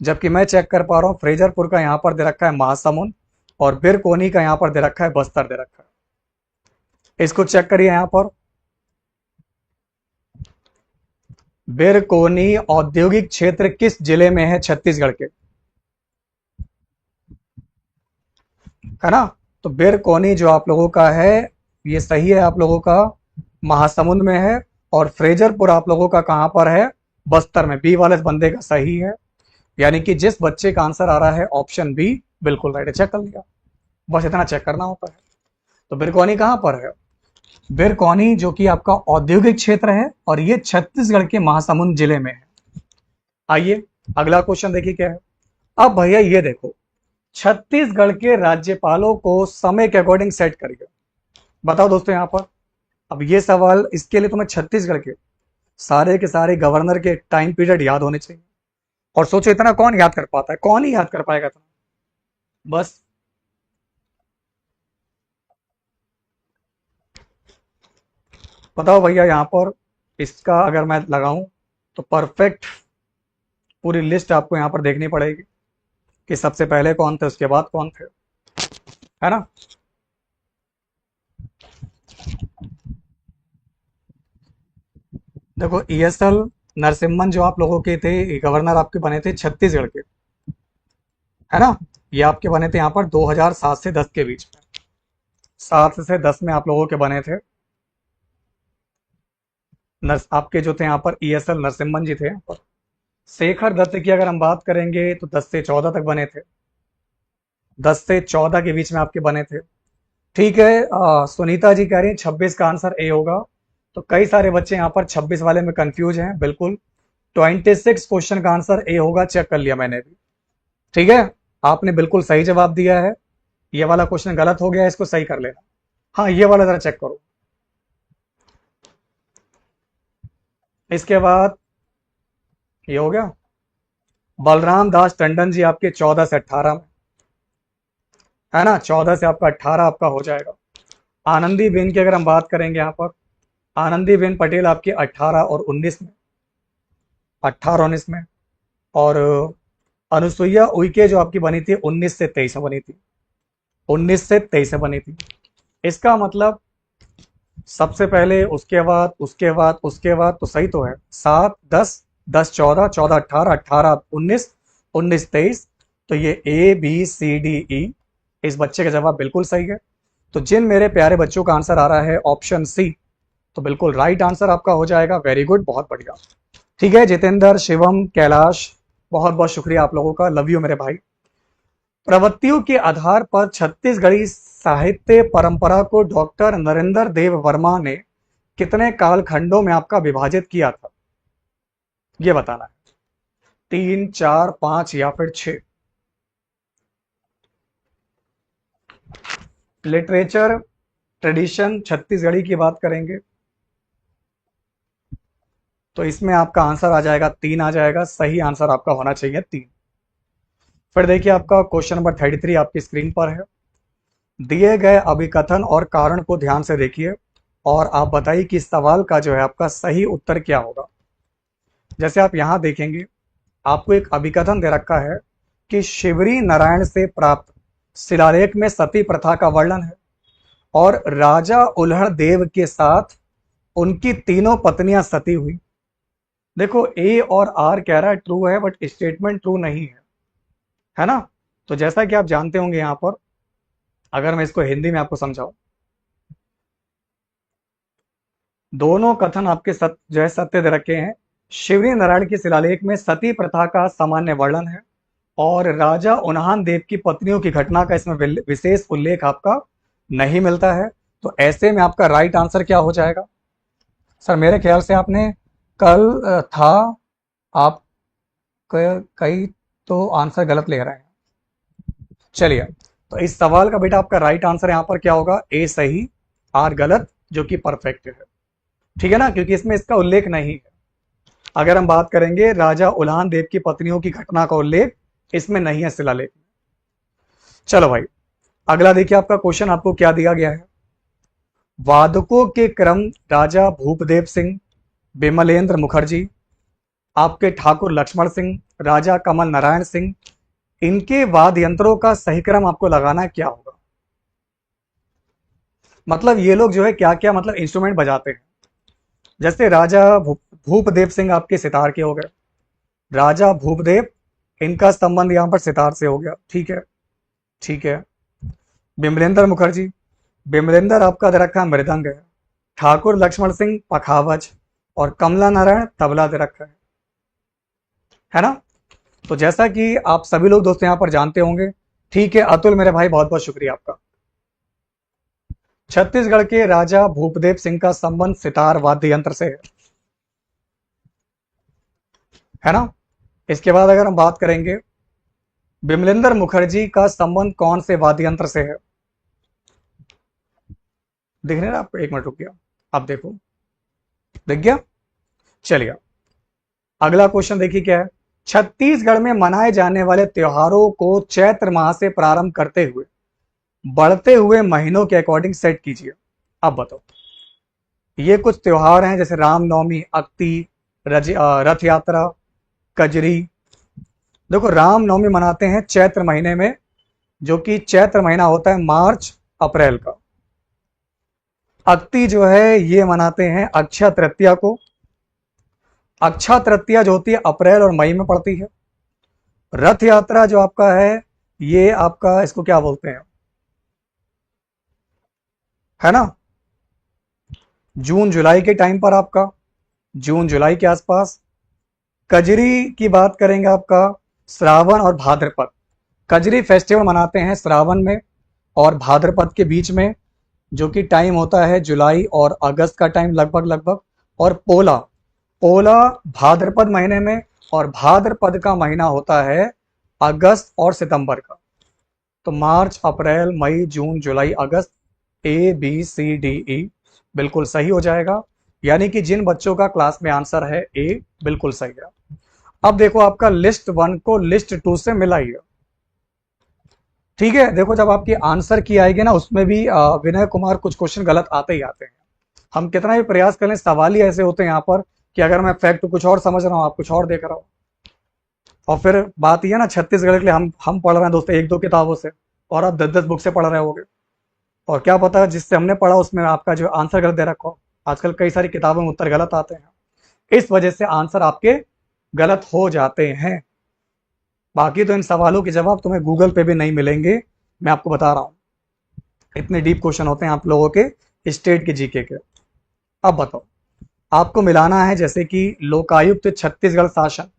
जबकि मैं चेक कर पा रहा हूँ फ्रेजरपुर का यहाँ पर दे रखा है महासमुंद, और बिरकोनी का यहाँ पर दे रखा है बस्तर दे रखा है। इसको चेक करिए यहाँ पर, बिरकोनी औद्योगिक क्षेत्र किस जिले में है छत्तीसगढ़ के, है ना। तो बिरकोनी जो आप लोगों का है ये सही है, आप लोगों का महासमुंद में है, और फ्रेजरपुर आप लोगों का कहां पर है, बस्तर में। बी वाले बंदे का सही है, यानी कि जिस बच्चे का आंसर आ रहा है ऑप्शन बी बिल्कुल राइट है। चेक कर लिया, बस इतना चेक करना होता है। तो बिरकोनी कहां पर है, बिरकोनी जो कि आपका औद्योगिक क्षेत्र है, और ये छत्तीसगढ़ के महासमुंद जिले में है। आइए अगला क्वेश्चन देखिए क्या है। अब भैया ये देखो, छत्तीसगढ़ के राज्यपालों को समय के अकॉर्डिंग सेट करिए। बताओ दोस्तों यहाँ पर, अब ये सवाल, इसके लिए तुम्हें छत्तीसगढ़ के सारे गवर्नर के टाइम पीरियड याद होने चाहिए। और सोचो इतना कौन याद कर पाता है, कौन ही याद कर पाएगा इतना, बस। बताओ भैया यहाँ पर, इसका अगर मैं लगाऊं तो परफेक्ट पूरी लिस्ट आपको यहाँ पर देखनी पड़ेगी कि सबसे पहले कौन थे, उसके बाद कौन थे, है ना। देखो ईएसएल नरसिम्हन जो आप लोगों के थे गवर्नर, आपके बने थे छत्तीसगढ़ के, है ना। ये आपके बने थे यहाँ पर 2007 से 10 के बीच में, 7 से 10 में आप लोगों के बने थे। नर्स आपके जो थे यहाँ पर ESL नरसिम्हन जी थे यहाँ पर। शेखर दत्त की अगर हम बात करेंगे तो 10 से 14 तक बने थे, 10 से 14 के बीच में आपके बने थे। ठीक है, सुनीता जी कह रही हैं 26 का आंसर ए होगा। तो कई सारे बच्चे यहाँ पर 26 वाले में कंफ्यूज हैं, बिल्कुल 26 क्वेश्चन का आंसर ए होगा, चेक कर लिया मैंने भी। ठीक है, आपने बिल्कुल सही जवाब दिया है। ये वाला क्वेश्चन गलत हो गया, इसको सही कर लेना। हाँ, ये वाला जरा चेक करो। इसके बाद ये हो गया। बलराम दास टंडन जी आपके 14 से 18 में, है ना, 14 से आपका 18 आपका हो जाएगा। आनंदी बेन की अगर हम बात करेंगे यहाँ पर, आनंदी बेन पटेल आपकी 18 और 19 में, 18 19 में। और अनुसुईया उइके जो आपकी बनी थी 19 से 23 में बनी थी, 19 से 23 में बनी थी। इसका मतलब सबसे पहले, उसके बाद, उसके बाद, उसके बाद, तो सही तो है। 7 10, 10 14, 14 18, 18 19, 19 23। तो ये ABCDE, इस बच्चे का जवाब बिल्कुल सही है। तो जिन मेरे प्यारे बच्चों का आंसर आ रहा है ऑप्शन सी, तो बिल्कुल राइट आंसर आपका हो जाएगा। वेरी गुड, बहुत बढ़िया। ठीक है, जितेंद्र, शिवम, कैलाश, बहुत बहुत शुक्रिया आप लोगों का, लव यू मेरे भाई। प्रवृत्तियों के आधार पर छत्तीसगढ़ी साहित्य परंपरा को डॉक्टर नरेंद्र देव वर्मा ने कितने कालखंडों में आपका विभाजित किया था, ये बताना है। 3 4 5 या फिर 6। लिटरेचर ट्रेडिशन छत्तीसगढ़ी की बात करेंगे तो इसमें आपका आंसर आ जाएगा 3 आ जाएगा, सही आंसर आपका होना चाहिए 3। फिर देखिए आपका क्वेश्चन नंबर 33 आपकी स्क्रीन पर है। दिए गए अभिकथन और कारण को ध्यान से देखिए और आप बताइए कि इस सवाल का जो है आपका सही उत्तर क्या होगा। जैसे आप यहां देखेंगे, आपको एक अभिकथन दे रखा है कि शिवरी नारायण से प्राप्त शिलालेख में सती प्रथा का वर्णन है और राजा उल्हड़ देव के साथ उनकी तीनों पत्नियां सती हुई। देखो, ए और आर कह रहा है ट्रू है, बट स्टेटमेंट ट्रू नहीं है ना। तो जैसा कि आप जानते होंगे, यहां पर अगर मैं इसको हिंदी में आपको समझाऊं, दोनों कथन आपके जो है सत्य दे रखे हैं। शिवरी नारायण के शिलालेख में सती प्रथा का सामान्य वर्णन है और राजा उन्हान देव की पत्नियों की घटना का इसमें विशेष उल्लेख आपका नहीं मिलता है। तो ऐसे में आपका राइट आंसर क्या हो जाएगा? सर मेरे ख्याल से आपने कल था, आप कई तो आंसर गलत ले रहे हैं। चलिए, तो इस सवाल का बेटा आपका राइट आंसर यहां पर क्या होगा? ए सही, आर गलत, जो कि परफेक्ट है। ठीक है ना, क्योंकि इसमें इसका उल्लेख नहीं है। अगर हम बात करेंगे राजा उल्हान देव की पत्नियों की घटना का उल्लेख इसमें नहीं है शिलालेख में। चलो भाई, अगला देखिए आपका क्वेश्चन आपको क्या दिया गया है। वादकों के क्रम राजा भूपदेव सिंह, विमलेंद्र मुखर्जी, आपके ठाकुर लक्ष्मण सिंह, राजा कमल नारायण सिंह, इनके वाद्य यंत्रों का सही क्रम आपको लगाना क्या होगा? मतलब ये लोग जो है क्या क्या मतलब इंस्ट्रूमेंट बजाते हैं। जैसे राजा भूपदेव सिंह आपके सितार के हो गए, राजा भूपदेव, इनका संबंध यहां पर सितार से हो गया। ठीक है, ठीक है। विमलेंद्र मुखर्जी, विमलेंद्र आपका दे रखा है मृदंग है। ठाकुर लक्ष्मण सिंह पखावज और कमला नारायण तबला दे रखा है ना। तो जैसा कि आप सभी लोग दोस्तों यहां पर जानते होंगे। ठीक है अतुल मेरे भाई, बहुत बहुत शुक्रिया आपका। छत्तीसगढ़ के राजा भूपदेव सिंह का संबंध सितार वाद्य यंत्र से है ना। इसके बाद अगर हम बात करेंगे, विमलेंद्र मुखर्जी का संबंध कौन से वाद्य यंत्र से है? दिख रहे ना आपको? एक मिनट रुक गया, आप देखो, दिख गया। चलिए, अगला क्वेश्चन देखिए क्या है। छत्तीसगढ़ में मनाए जाने वाले त्योहारों को चैत्र माह से प्रारंभ करते हुए बढ़ते हुए महीनों के अकॉर्डिंग सेट कीजिए। अब बताओ, ये कुछ त्योहार हैं जैसे रामनवमी, अक्ति, रथ यात्रा, कजरी। देखो, रामनवमी मनाते हैं चैत्र महीने में, जो कि चैत्र महीना होता है मार्च अप्रैल का। अक्ति जो है ये मनाते हैं अक्षय तृतीया को। अक्षय तृतीया जो होती है अप्रैल और मई में पड़ती है। रथ यात्रा जो आपका है, ये आपका इसको क्या बोलते हैं, है ना, जून जुलाई के टाइम पर आपका जून जुलाई के आसपास। कजरी की बात करेंगे आपका श्रावण और भाद्रपद। कजरी फेस्टिवल मनाते हैं श्रावण में और भाद्रपद के बीच में, जो कि टाइम होता है जुलाई और अगस्त का टाइम लगभग लगभग। और पोला, पोला भाद्रपद महीने में, और भाद्रपद का महीना होता है अगस्त और सितंबर का। तो मार्च अप्रैल मई जून जुलाई अगस्त, A B C D E बिल्कुल सही हो जाएगा। यानी कि जिन बच्चों का क्लास में आंसर है ए, बिल्कुल सही है। अब देखो आपका लिस्ट 1 को लिस्ट 2 से मिलाइए। ठीक है, देखो जब आपकी आंसर की आएगी ना, उसमें भी विनय कुमार कुछ क्वेश्चन गलत आते ही आते हैं। हम कितना भी प्रयास करें, सवाल ही ऐसे होते हैं यहाँ पर कि अगर मैं फैक्ट कुछ और समझ रहा हूँ, आप कुछ और देख रहा हो। और फिर बात यह ना, छत्तीसगढ़ के लिए हम पढ़ रहे हैं दोस्तों 1-2 किताबों से, और आप 10-10 बुक से पढ़ रहे होगे। और क्या पता जिससे हमने पढ़ा उसमें आपका जो आंसर गलत दे रखा हो। आजकल कई सारी किताबों में उत्तर गलत आते हैं, इस वजह से आंसर आपके गलत हो जाते हैं। बाकी तो इन सवालों के जवाब तुम्हें गूगल पे भी नहीं मिलेंगे, मैं आपको बता रहा हूं। इतने डीप क्वेश्चन होते हैं आप लोगों के स्टेट के जीके के। अब बताओ, आपको मिलाना है जैसे कि लोकायुक्त छत्तीसगढ़ शासन,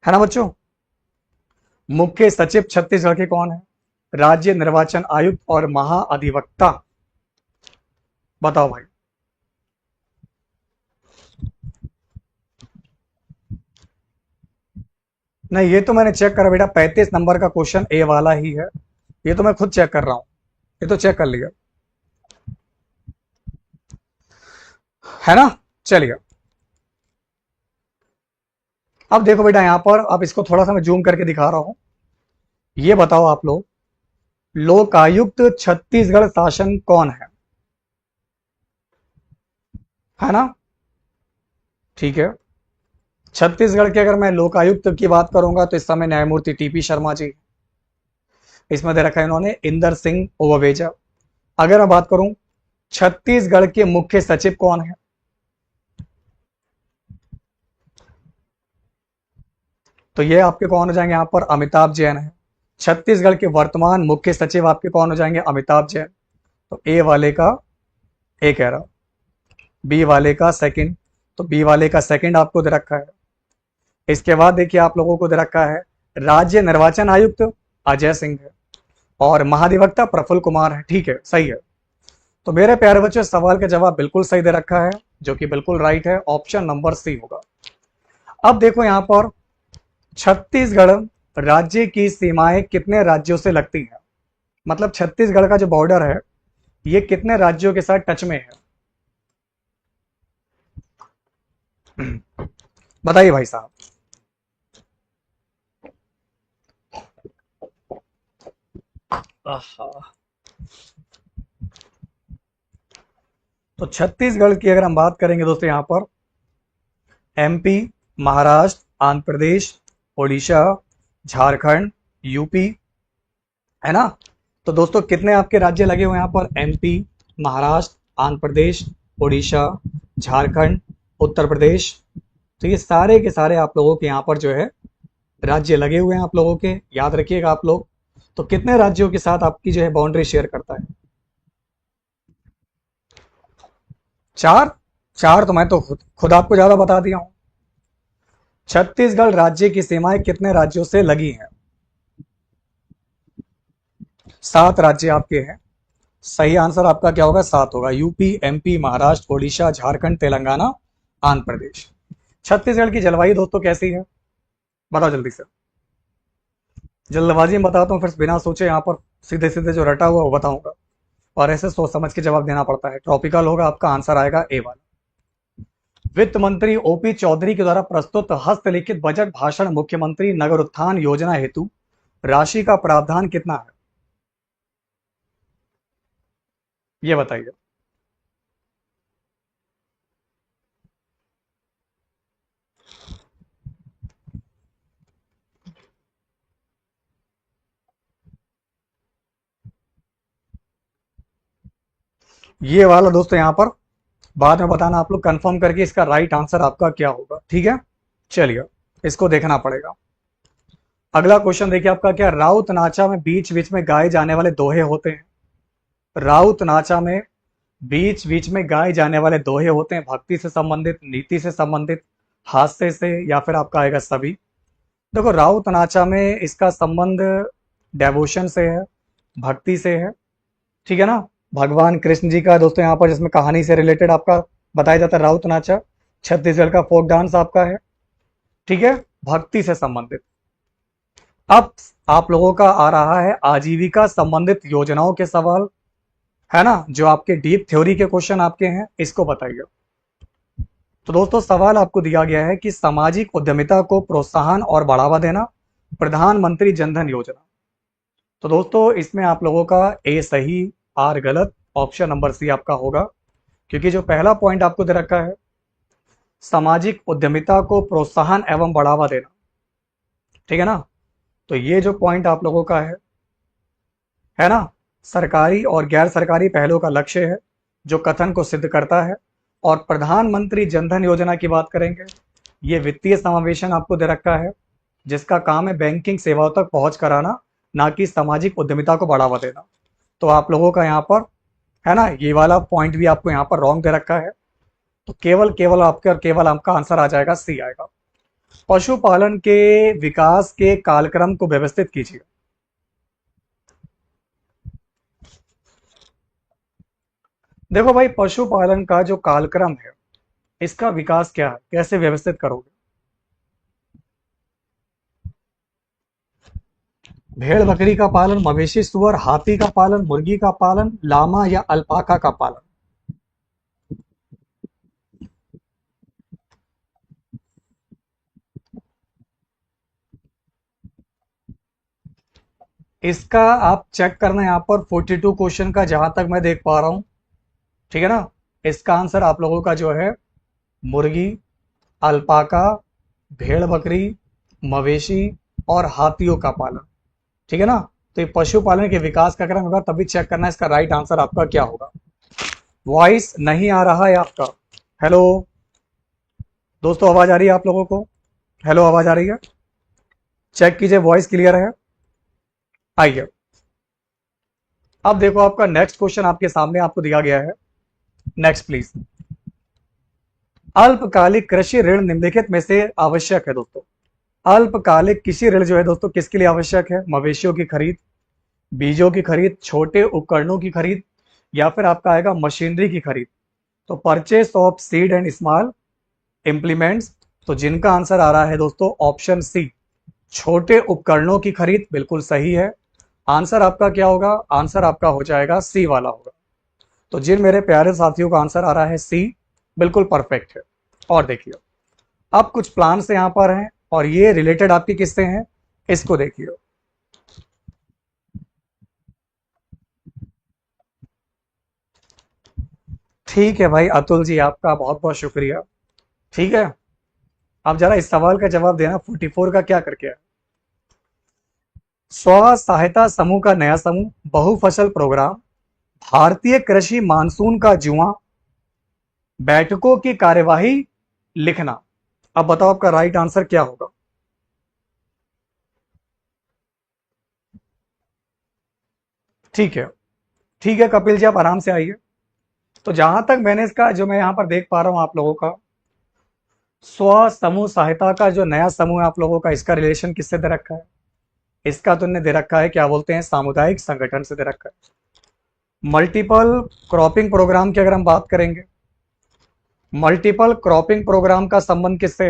है ना बच्चों। मुख्य सचिव छत्तीसगढ़ के कौन है, राज्य निर्वाचन आयुक्त और महाअधिवक्ता। बताओ भाई। नहीं, ये तो मैंने चेक करा बेटा, 35 नंबर का क्वेश्चन ए वाला ही है। ये तो मैं खुद चेक कर रहा हूं, ये तो चेक कर लिया, है ना। चलिए अब देखो बेटा, यहां पर अब इसको थोड़ा सा मैं जूम करके दिखा रहा हूं। ये बताओ आप लोग, लोकायुक्त छत्तीसगढ़ शासन कौन है ना। ठीक है, छत्तीसगढ़ के अगर मैं लोकायुक्त की बात करूंगा तो इस समय न्यायमूर्ति टीपी शर्मा जी, इसमें दे रखा है इन्होंने इंदर सिंह ओववेजा। अगर मैं बात करूं छत्तीसगढ़ के मुख्य सचिव कौन है, तो ये आपके कौन हो जाएंगे, यहां पर अमिताभ जैन है। छत्तीसगढ़ के वर्तमान मुख्य सचिव आपके कौन हो जाएंगे, अमिताभ जैन। तो ए वाले का ए कह रहा, बी वाले का सेकंड, तो बी वाले का सेकंड आपको दे रखा है। इसके बाद देखिए आप लोगों को दे रखा है राज्य निर्वाचन आयुक्त अजय सिंह है, और महाधिवक्ता प्रफुल्ल कुमार है। ठीक है, सही है। तो मेरे प्यारे बच्चों, सवाल का जवाब बिल्कुल सही दे रखा है, जो कि बिल्कुल राइट है, ऑप्शन नंबर सी होगा। अब देखो यहां पर छत्तीसगढ़ राज्य की सीमाएं कितने राज्यों से लगती हैं, मतलब छत्तीसगढ़ का जो बॉर्डर है ये कितने राज्यों के साथ टच में है, बताइए भाई साहब। तो छत्तीसगढ़ की अगर हम बात करेंगे दोस्तों, यहां पर एमपी, महाराष्ट्र, आंध्र प्रदेश, ओडिशा, झारखंड, यूपी, है ना। तो दोस्तों कितने आपके राज्य लगे हुए हैं यहाँ पर, एमपी, महाराष्ट्र, आंध्र प्रदेश, उड़ीसा, झारखंड, उत्तर प्रदेश। तो ये सारे के सारे आप लोगों के यहाँ पर जो है राज्य लगे हुए हैं आप लोगों के, याद रखिएगा आप लोग। तो कितने राज्यों के साथ आपकी जो है बाउंड्री शेयर करता है, 4। 4 तो मैं तो खुद आपको ज्यादा बता दिया हूं। छत्तीसगढ़ राज्य की सीमाएं कितने राज्यों से लगी हैं, 7 राज्य आपके हैं। सही आंसर आपका क्या होगा, 7 होगा। UP, MP, Maharashtra, Odisha, Jharkhand, Telangana, Andhra Pradesh. छत्तीसगढ़ की जलवायु दोस्तों कैसी है, बताओ जल्दी से। जल्दबाजी में बताता हूँ, फिर बिना सोचे यहाँ पर सीधे सीधे जो रटा हुआ वो बताऊंगा, और ऐसे सोच समझ के जवाब देना पड़ता है। ट्रॉपिकल होगा, आपका आंसर आएगा ए वाला। वित्त मंत्री ओपी चौधरी के द्वारा प्रस्तुत हस्तलिखित बजट भाषण मुख्यमंत्री नगर उत्थान योजना हेतु राशि का प्रावधान कितना है, ये बताइए। ये वाला दोस्तों यहाँ पर बाद में बताना आप लोग कंफर्म करके, इसका राइट आंसर आपका क्या होगा। ठीक है, चलिए इसको देखना पड़ेगा। अगला क्वेश्चन देखिए आपका क्या, राउत नाचा में बीच बीच में गाए जाने वाले दोहे होते हैं। राउत नाचा में बीच बीच में गाए जाने वाले दोहे होते हैं भक्ति से संबंधित, नीति से संबंधित, हास्य से, या फिर आपका आएगा सभी। देखो राउत नाचा में इसका संबंध डेवोशन से है, भक्ति से है, ठीक है ना। भगवान कृष्ण जी का दोस्तों यहाँ पर जिसमें कहानी से रिलेटेड आपका बताया जाता है राउत नाचा, छत्तीसगढ़ का फोक डांस आपका है, ठीक है, भक्ति से संबंधित। अब आप लोगों का आ रहा है आजीविका संबंधित योजनाओं के सवाल, है ना, जो आपके डीप थ्योरी के क्वेश्चन आपके हैं, इसको बताइए। तो दोस्तों सवाल आपको दिया गया है कि सामाजिक उद्यमिता को प्रोत्साहन और बढ़ावा देना, प्रधानमंत्री जनधन योजना। तो दोस्तों इसमें आप लोगों का ए सही, आर गलत, ऑप्शन नंबर सी आपका होगा, क्योंकि जो पहला पॉइंट आपको दे रखा है सामाजिक उद्यमिता को प्रोत्साहन एवं बढ़ावा देना, ठीक है ना, तो ये जो पॉइंट आप लोगों का है ना, सरकारी और गैर सरकारी पहलों का लक्ष्य है जो कथन को सिद्ध करता है। और प्रधानमंत्री जनधन योजना की बात करेंगे, ये वित्तीय समावेशन आपको दे रखा है जिसका काम है बैंकिंग सेवाओं तक पहुंच कराना, ना कि सामाजिक उद्यमिता को बढ़ावा देना। तो आप लोगों का यहाँ पर है ना, ये वाला पॉइंट भी आपको यहाँ पर रॉन्ग दे रखा है। तो केवल केवल आपके और केवल आपका आंसर आ जाएगा सी आएगा। पशुपालन के विकास के कालक्रम को व्यवस्थित कीजिए। देखो भाई पशुपालन का जो कालक्रम है इसका विकास क्या है, कैसे व्यवस्थित करोगे। भेड़ बकरी का पालन, मवेशी सुअर, हाथी का पालन, मुर्गी का पालन, लामा या अल्पाका का पालन। इसका आप चेक करना यहाँ पर 42 क्वेश्चन का जहां तक मैं देख पा रहा हूं, ठीक है ना। इसका आंसर आप लोगों का जो है मुर्गी, अल्पाका, भेड़ बकरी, मवेशी और हाथियों का पालन, ठीक है ना। तो ये पशुपालन के विकास का क्रम होगा, तभी चेक करना इसका राइट आंसर आपका क्या होगा। वॉइस नहीं आ रहा है आपका। हेलो दोस्तों, आवाज आ रही है आप लोगों को। हेलो, आवाज आ रही है, चेक कीजिए वॉइस क्लियर है। आइए अब देखो आपका नेक्स्ट क्वेश्चन आपके सामने आपको दिया गया है। Next please. अल्पकालिक कृषि ऋण निम्नलिखित में से आवश्यक है दोस्तों। अल्पकालिक कृषि ऋण जो है दोस्तों किसके लिए आवश्यक है, मवेशियों की खरीद, बीजों की खरीद, छोटे उपकरणों की खरीद, या फिर आपका आएगा मशीनरी की खरीद। तो purchase of seed and small implements, तो जिनका आंसर आ रहा है दोस्तों ऑप्शन सी, छोटे उपकरणों की खरीद, बिल्कुल सही है। आंसर आपका क्या होगा, आंसर आपका हो जाएगा सी वाला होगा। तो जिन मेरे प्यारे साथियों का आंसर आ रहा है सी, बिल्कुल परफेक्ट है। और देखिए अब कुछ प्लान से यहां पर हैं और ये रिलेटेड आपकी किससे हैं, इसको देखिए। ठीक है भाई अतुल जी, आपका बहुत बहुत शुक्रिया। ठीक है, अब जरा इस सवाल का जवाब देना 44 का क्या करके है। स्व सहायता समूह का नया समूह, बहुफसल प्रोग्राम, भारतीय कृषि मानसून का जुआ, बैठकों की कार्यवाही लिखना। अब बताओ आपका राइट आंसर क्या होगा। ठीक है, ठीक है कपिल जी, आप आराम से आइए। तो जहां तक मैंने इसका जो मैं यहां पर देख पा रहा हूं आप लोगों का, स्व समूह सहायता का जो नया समूह है आप लोगों का, इसका रिलेशन किससे दे रखा है, इसका तुमने दे रखा है क्या बोलते हैं, सामुदायिक संगठन से दे रखा है। मल्टीपल क्रॉपिंग प्रोग्राम की अगर हम बात करेंगे, मल्टीपल क्रॉपिंग प्रोग्राम का संबंध किससे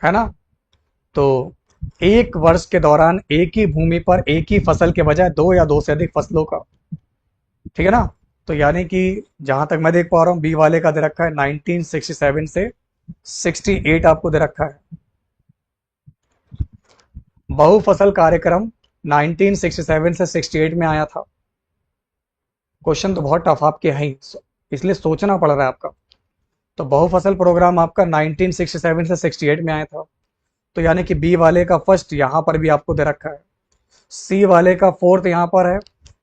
है ना। तो एक वर्ष के दौरान एक ही भूमि पर एक ही फसल के बजाय दो या दो से अधिक फसलों का, ठीक है ना। तो यानी कि जहां तक मैं देख पा रहा हूं बी वाले का दे रखा है 1967 से 68 आपको दे रखा है। बहुफसल कार्यक्रम 1967 से 68 में आया था। क्वेश्चन तो बहुत टफ आपके हैं ही, इसलिए सोचना पड़ रहा है आपका। तो बहुफसल प्रोग्राम आपका 1967 से 68 में आया था। तो यानी कि बी वाले का फर्स्ट यहां पर भी आपको दे रखा है, सी वाले का फोर्थ यहां पर है,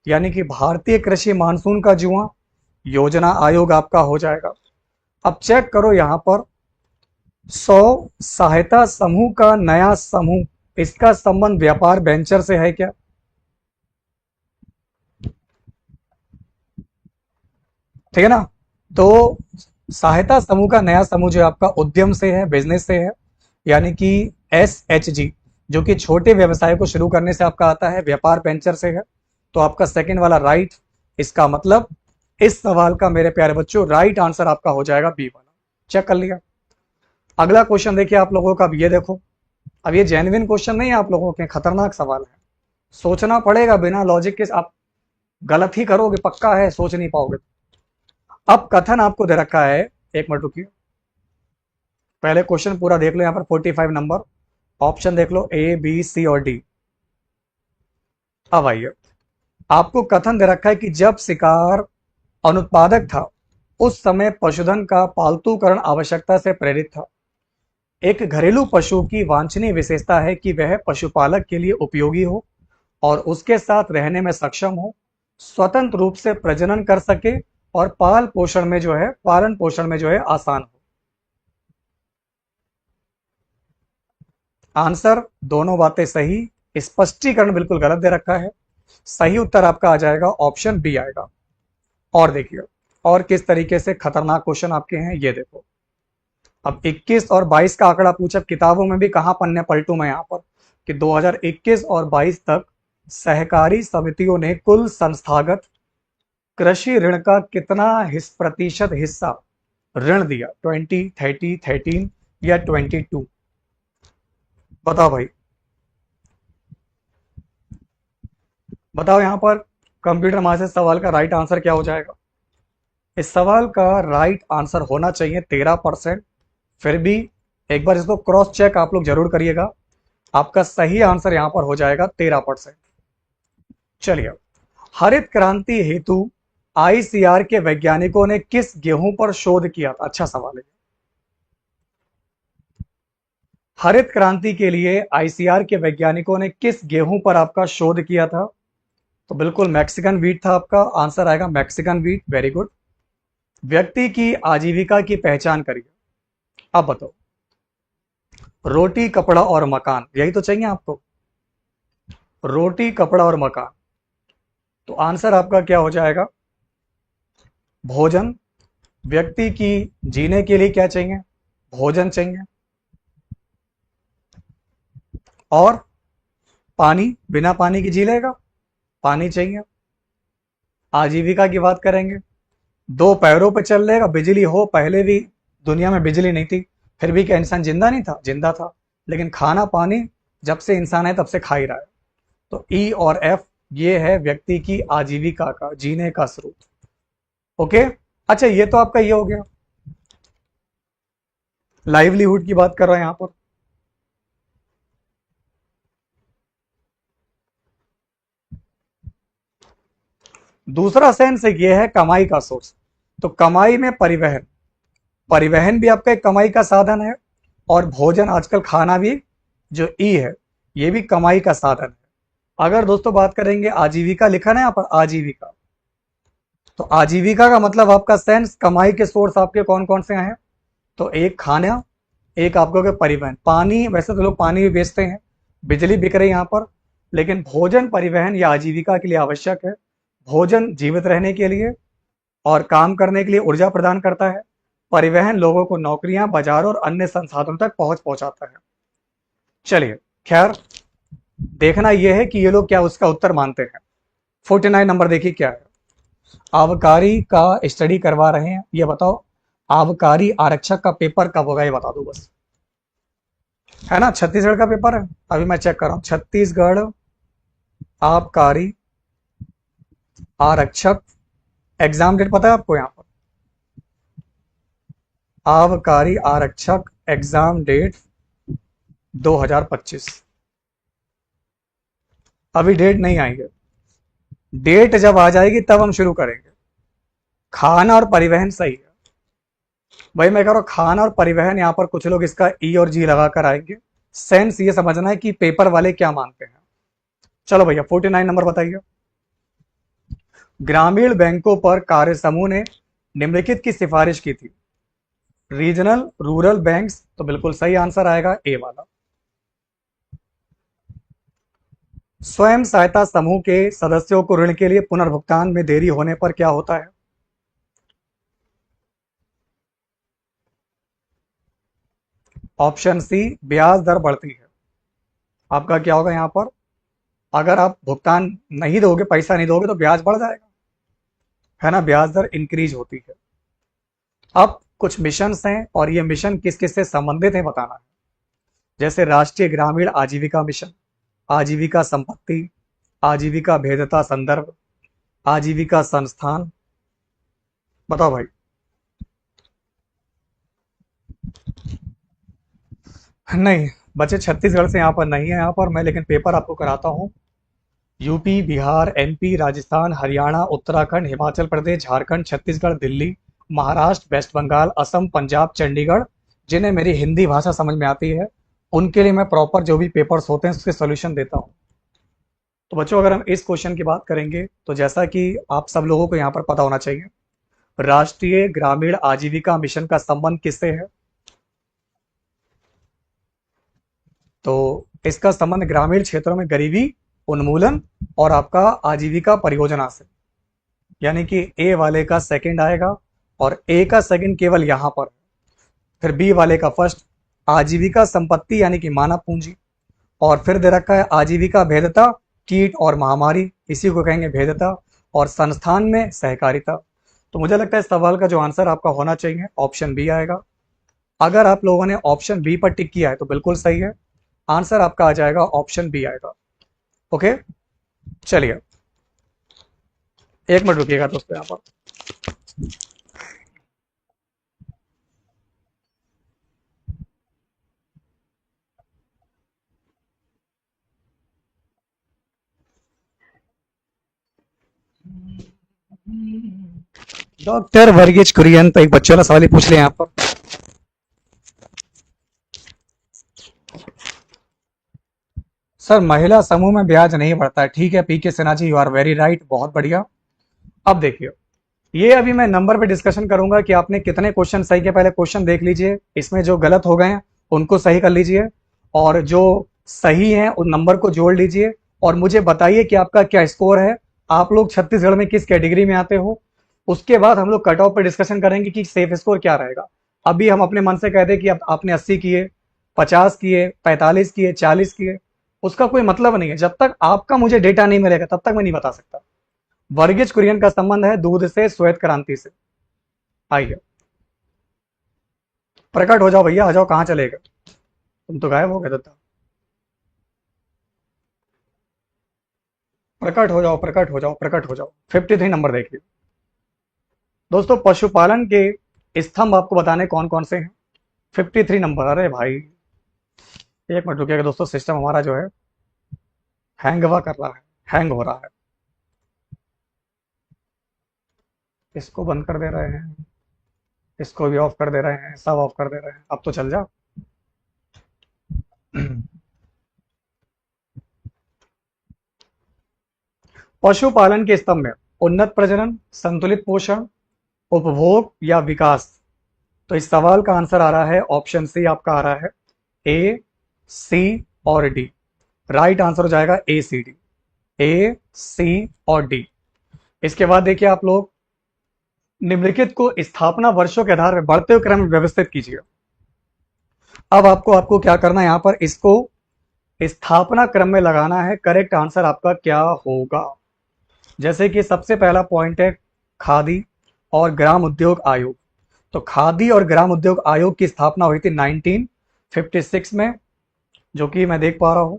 यानी कि भारतीय कृषि मानसून का जुआ योजना आयोग आपका हो जाएगा। अब चेक करो यहां पर 100 सहायता समूह का नया समूह, इसका संबंध व्यापार वेंचर से है क्या। ठीक है ना। तो सहायता समूह का नया समूह जो है आपका उद्यम से है, बिजनेस से है, यानी कि SHG, जो कि छोटे व्यवसाय को शुरू करने से आपका आता है, व्यापार वेंचर से है। तो आपका सेकंड वाला राइट, इसका मतलब इस सवाल का मेरे प्यारे बच्चों राइट आंसर आपका हो जाएगा बी वाला। चेक कर लिया। अगला क्वेश्चन देखिए आप लोगों का, अब ये देखो, अब ये जेन्युइन क्वेश्चन नहीं है आप लोगों के, खतरनाक सवाल है, सोचना पड़ेगा, बिना लॉजिक के आप गलत ही करोगे, पक्का है, सोच नहीं पाओगे। अब कथन आपको दे रखा है, एक मिनट रुकिए, पहले क्वेश्चन पूरा देख लो, यहां पर 45 नंबर, ऑप्शन देख लो A B C और D। अब आइए, आपको कथन दे रखा है कि जब शिकार अनुत्पादक था उस समय पशुधन का पालतूकरण आवश्यकता से प्रेरित था। एक घरेलू पशु की वांछनीय विशेषता है कि वह पशुपालक के लिए उपयोगी हो और उसके साथ रहने में सक्षम हो, स्वतंत्र रूप से प्रजनन कर सके और पालन पोषण में जो है आसान हो। आंसर दोनों बातें सही, स्पष्टीकरण बिल्कुल गलत दे रखा है। सही उत्तर आपका आ जाएगा ऑप्शन बी आएगा। और देखिए, और किस तरीके से खतरनाक क्वेश्चन आपके हैं ये देखो। अब 21 और 22 का आंकड़ा पूछा, किताबों में भी कहां पन्ने पलटू मैं यहां पर, कि 2021 और 22 तक सहकारी समितियों ने कुल संस्थागत कृषि ऋण का कितना प्रतिशत हिस्सा ऋण दिया, 20, 30, 13 या 22? बताओ भाई, बताओ यहां पर कंप्यूटर माँ से सवाल का राइट आंसर क्या हो जाएगा। इस सवाल का राइट आंसर होना चाहिए 13%। फिर भी एक बार इसको क्रॉस चेक आप लोग जरूर करिएगा, आपका सही आंसर यहां पर हो जाएगा 13%। चलिए, हरित क्रांति हेतु ICR के वैज्ञानिकों ने किस गेहूं पर शोध किया था? अच्छा सवाल है। हरित क्रांति के लिए ICR के वैज्ञानिकों ने किस गेहूं पर आपका शोध किया था? तो बिल्कुल मैक्सिकन व्हीट था, आपका आंसर आएगा मैक्सिकन व्हीट, वेरी गुड। व्यक्ति की आजीविका की पहचान करिए। अब बताओ, रोटी कपड़ा और मकान, यही तो चाहिए आपको, रोटी कपड़ा और मकान। तो आंसर आपका क्या हो जाएगा? भोजन। व्यक्ति की जीने के लिए क्या चाहिए? भोजन चाहिए। और पानी, बिना पानी की जी लेगा, पानी चाहिए। आजीविका की बात करेंगे, दो पैरों पर चल लेगा, बिजली हो, पहले भी दुनिया में बिजली नहीं थी, फिर भी क्या इंसान जिंदा नहीं था? जिंदा था। लेकिन खाना पानी जब से इंसान है तब से खा ही रहा है। तो ई और एफ, ये है व्यक्ति की आजीविका का, जीने का स्रोत। ओके, अच्छा ये तो आपका ये हो गया, लाइवलीहुड की बात कर रहे हैं यहां पर। दूसरा सेंस ये है कमाई का सोर्स। तो कमाई में परिवहन, परिवहन भी आपका एक कमाई का साधन है, और भोजन, आजकल खाना भी जो ई है ये भी कमाई का साधन है। अगर दोस्तों बात करेंगे आजीविका, लिखा ना यहाँ पर आजीविका, तो आजीविका का मतलब आपका सेंस कमाई के सोर्स आपके कौन कौन से हैं? तो एक खाना, एक आपको क्या परिवहन, पानी, वैसे तो लोग पानी भी बेचते हैं, बिजली बिक रही है यहाँ पर, लेकिन भोजन परिवहन या आजीविका के लिए आवश्यक है। भोजन जीवित रहने के लिए और काम करने के लिए ऊर्जा प्रदान करता है। परिवहन लोगों को नौकरियां, बाजारों और अन्य संसाधनों तक पहुंचाता है। चलिए, खैर, देखना यह है कि ये लोग क्या उसका उत्तर मानते हैं। 49 नंबर देखिए क्या है। आबकारी का स्टडी करवा रहे हैं, ये बताओ आबकारी आरक्षक का पेपर कब होगा, ये बता दो बस। है ना, छत्तीसगढ़ का पेपर है, अभी मैं चेक कर रहा हूं, छत्तीसगढ़ आबकारी आरक्षक, एग्जाम डेट पता है आपको यहाँ पर? आबकारी आरक्षक एग्जाम डेट 2025। अभी डेट नहीं आई है, डेट जब आ जाएगी तब हम शुरू करेंगे। खाना और परिवहन सही है भाई, मैं कह रहा हूं खाना और परिवहन, यहां पर कुछ लोग इसका ई और जी लगाकर आएंगे। सेंस ये समझना है कि पेपर वाले क्या मानते हैं। चलो भैया 49 नंबर बताइए। ग्रामीण बैंकों पर कार्य समूह ने निम्नलिखित की सिफारिश की थी, रीजनल रूरल बैंक्स, तो बिल्कुल सही आंसर आएगा ए वाला। स्वयं सहायता समूह के सदस्यों को ऋण के लिए पुनर्भुगतान में देरी होने पर क्या होता है? ऑप्शन सी, ब्याज दर बढ़ती है। आपका क्या होगा यहाँ पर, अगर आप भुगतान नहीं दोगे, पैसा नहीं दोगे तो ब्याज बढ़ जाएगा, है ना, ब्याज दर इंक्रीज होती है। अब कुछ मिशंस हैं और ये मिशन किस किस से संबंधित है बताना है। जैसे राष्ट्रीय ग्रामीण आजीविका मिशन, आजीविका संपत्ति, आजीविका भेदता संदर्भ, आजीविका संस्थान। बताओ भाई। नहीं, बच्चे छत्तीसगढ़ से यहाँ पर नहीं है, यहाँ पर मैं लेकिन पेपर आपको कराता हूँ। UP, Bihar, MP, Rajasthan, Haryana, Uttarakhand, Himachal Pradesh, Jharkhand, Chhattisgarh, Delhi, Maharashtra, waste Bengal, Assam, Punjab, Chandigarh, जिन्हें मेरी हिंदी भाषा समझ में आती है, उनके लिए मैं प्रॉपर जो भी पेपर्स होते हैं उसके सोल्यूशन देता हूँ। तो बच्चों, अगर हम इस क्वेश्चन की बात करेंगे तो जैसा कि आप सब लोगों को यहाँ पर पता होना चाहिए, राष्ट्रीय ग्रामीण आजीविका मिशन का संबंध किससे है? तो इसका संबंध ग्रामीण क्षेत्रों में गरीबी उन्मूलन और आपका आजीविका परियोजना से, यानी कि ए वाले का सेकंड आएगा और ए का सेकंड केवल यहां पर, फिर बी वाले का फर्स्ट, आजीविका संपत्ति यानी कि मानव पूंजी, और फिर दे रखा है आजीविका भेदता, कीट और महामारी, इसी को कहेंगे भेदता, और संस्थान में सहकारिता। तो मुझे लगता है इस सवाल का जो आंसर आपका होना चाहिए ऑप्शन बी आएगा। अगर आप लोगों ने ऑप्शन बी पर टिक किया है तो बिल्कुल सही है, आंसर आपका आ जाएगा ऑप्शन बी आएगा। ओके, चलिए 1 मिनट रुकिएगा दोस्तों यहाँ पर। डॉक्टर वर्गीज कुरियन, तो एक बच्चे वाला सवाल ही पूछ लिया यहाँ पर। सर महिला समूह में ब्याज नहीं बढ़ता है, ठीक है पीके Sinha ji, you are very right, बहुत बढ़िया। अब देखिए, ये अभी मैं नंबर पे डिस्कशन करूंगा कि आपने कितने क्वेश्चन सही किए, पहले क्वेश्चन देख लीजिए, इसमें जो गलत हो गए हैं उनको सही कर लीजिए, और जो सही है उन नंबर को जोड़ लीजिए, और मुझे बताइए कि आपका क्या स्कोर है, आप लोग छत्तीसगढ़ में किस कैटेगरी में आते हो। उसके बाद हम लोग कट ऑफ पर डिस्कशन करेंगे कि सेफ स्कोर क्या रहेगा। अभी हम अपने मन से कह दें कि अब आपने 80 किए, 50 किए, 45 किए, 40 किए, उसका कोई मतलब नहीं है। जब तक आपका मुझे डेटा नहीं मिलेगा तब तक मैं नहीं बता सकता। वर्गीज कुरियन का संबंध है दूध से, श्वेत क्रांति से। आइए प्रकट हो जाओ भैया, आ जाओ, कहां चले गए, तुम तो गायब हो गए दत्ता। प्रकट हो जाओ, प्रकट हो जाओ, प्रकट हो जाओ। 53 नंबर देखिए दोस्तों, पशुपालन के स्तंभ आपको बताने कौन कौन से हैं। 53 नंबर, अरे भाई 1 मिनट रुकिएगा दोस्तों, सिस्टम हमारा जो है हैंग हुआ कर रहा है, हैंग हो रहा है। इसको बंद कर दे रहे हैं, इसको भी ऑफ कर दे रहे हैं, सब ऑफ कर दे रहे हैं, अब तो चल जा। पशुपालन के स्तंभ में उन्नत प्रजनन, संतुलित पोषण, उपभोग या विकास। तो इस सवाल का आंसर आ रहा है ऑप्शन सी, आपका आ रहा है ए, सी और डी। राइट आंसर हो जाएगा ए सी डी, ए सी और डी। इसके बाद देखिए आप लोग, निम्नलिखित को स्थापना वर्षों के आधार पर बढ़ते हुए क्रम में व्यवस्थित कीजिए। अब आपको आपको क्या करना है, यहां पर इसको स्थापना क्रम में लगाना है। करेक्ट आंसर आपका क्या होगा? जैसे कि सबसे पहला पॉइंट है खादी और ग्राम उद्योग आयोग। तो खादी और ग्राम उद्योग आयोग की स्थापना हुई थी 1956 में, जो कि मैं देख पा रहा हूं।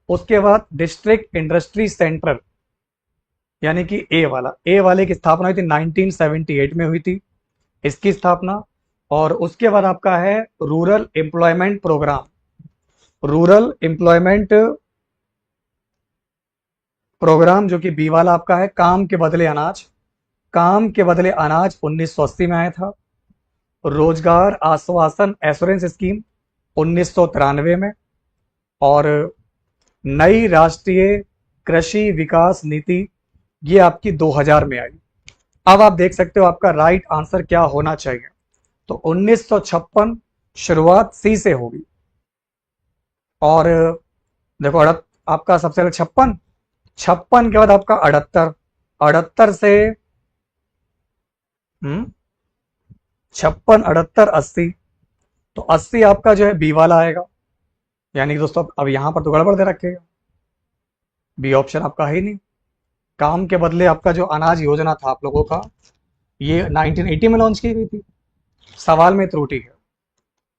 उसके बाद डिस्ट्रिक्ट इंडस्ट्री सेंटर, यानी कि ए वाले की स्थापना हुई थी 1978 में हुई थी इसकी स्थापना। और उसके बाद आपका है rural employment programme, rural employment programme, जो कि बी वाला आपका है काम के बदले अनाज, काम के बदले अनाज 1980 में आया था। रोजगार आश्वासन एश्योरेंस स्कीम 1993 में, और नई राष्ट्रीय कृषि विकास नीति ये आपकी 2000 में आई। अब आप देख सकते हो आपका राइट आंसर क्या होना चाहिए। तो 1956 शुरुआत सी से होगी, और देखो आपका सबसे पहले 56, 56 के बाद आपका 78, 78 से 56, 78, 80, तो 80 आपका जो है बी वाला आएगा। यानी कि दोस्तों अब यहाँ पर तो गड़बड़ दे रखेगा, बी ऑप्शन आपका है ही नहीं। काम के बदले आपका जो अनाज योजना था आप लोगों का, ये 1980 में लॉन्च की गई थी। सवाल में त्रुटि है,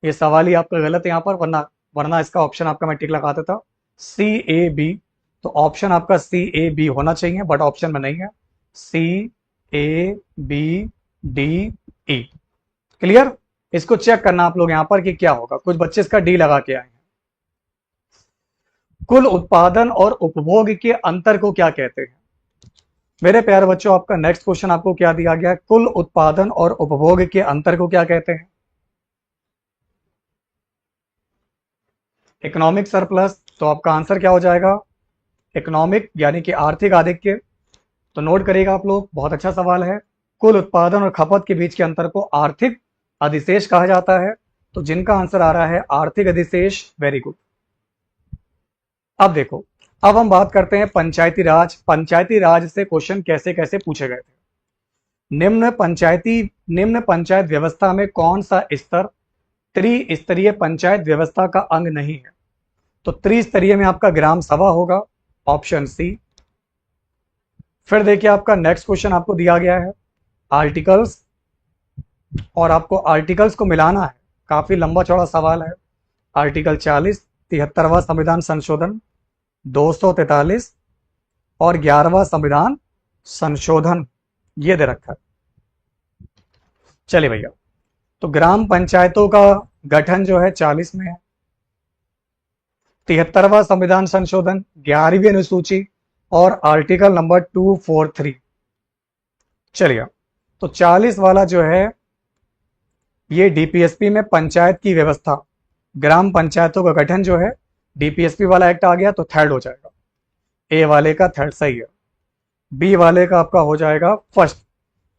ये सवाल ही आपका गलत है यहाँ पर, वरना वरना इसका ऑप्शन आपका मैं टिक लगा देता, सी ए बी। तो ऑप्शन आपका सी ए बी होना चाहिए, बट ऑप्शन में नहीं है। C A B D E. Clear? इसको चेक करना आप लोग यहाँ पर कि क्या होगा। कुछ बच्चे इसका डी लगा के आए हैं। कुल उत्पादन और उपभोग के अंतर को क्या कहते हैं? मेरे प्यारे बच्चों, आपका नेक्स्ट क्वेश्चन आपको क्या दिया गया है? कुल उत्पादन और उपभोग के अंतर को क्या कहते हैं? Economic surplus. तो आपका आंसर क्या हो जाएगा? इकोनॉमिक यानी कि आर्थिक आधिक्य। तो नोट करिएगा आप लोग, बहुत अच्छा सवाल है। कुल उत्पादन और खपत के बीच के अंतर को आर्थिक अधिशेष कहा जाता है। तो जिनका आंसर आ रहा है आर्थिक अधिशेष, वेरी गुड। अब देखो, अब हम बात करते हैं पंचायती राज। पंचायती राज से क्वेश्चन कैसे कैसे पूछे गए थे। निम्न पंचायत व्यवस्था में कौन सा स्तर त्रिस्तरीय पंचायत व्यवस्था का अंग नहीं है? तो त्रिस्तरीय में आपका ग्राम सभा होगा, ऑप्शन सी। फिर देखिए आपका नेक्स्ट क्वेश्चन आपको दिया गया है आर्टिकल्स, और आपको आर्टिकल्स को मिलाना है। काफी लंबा चौड़ा सवाल है। आर्टिकल 40, 73वां संविधान संशोधन, 243 और 11वां संविधान संशोधन, ये दे रखा है। चलिए भैया, तो ग्राम पंचायतों का गठन जो है 40 में है, 73वां संविधान संशोधन, 11वीं अनुसूची और आर्टिकल नंबर 243। चलिए, तो 40 वाला जो है ये डीपीएसपी में पंचायत की व्यवस्था, ग्राम पंचायतों का गठन जो है डीपीएसपी वाला एक्ट आ गया, तो थर्ड हो जाएगा। ए वाले का थर्ड सही है। बी वाले का आपका हो जाएगा फर्स्ट।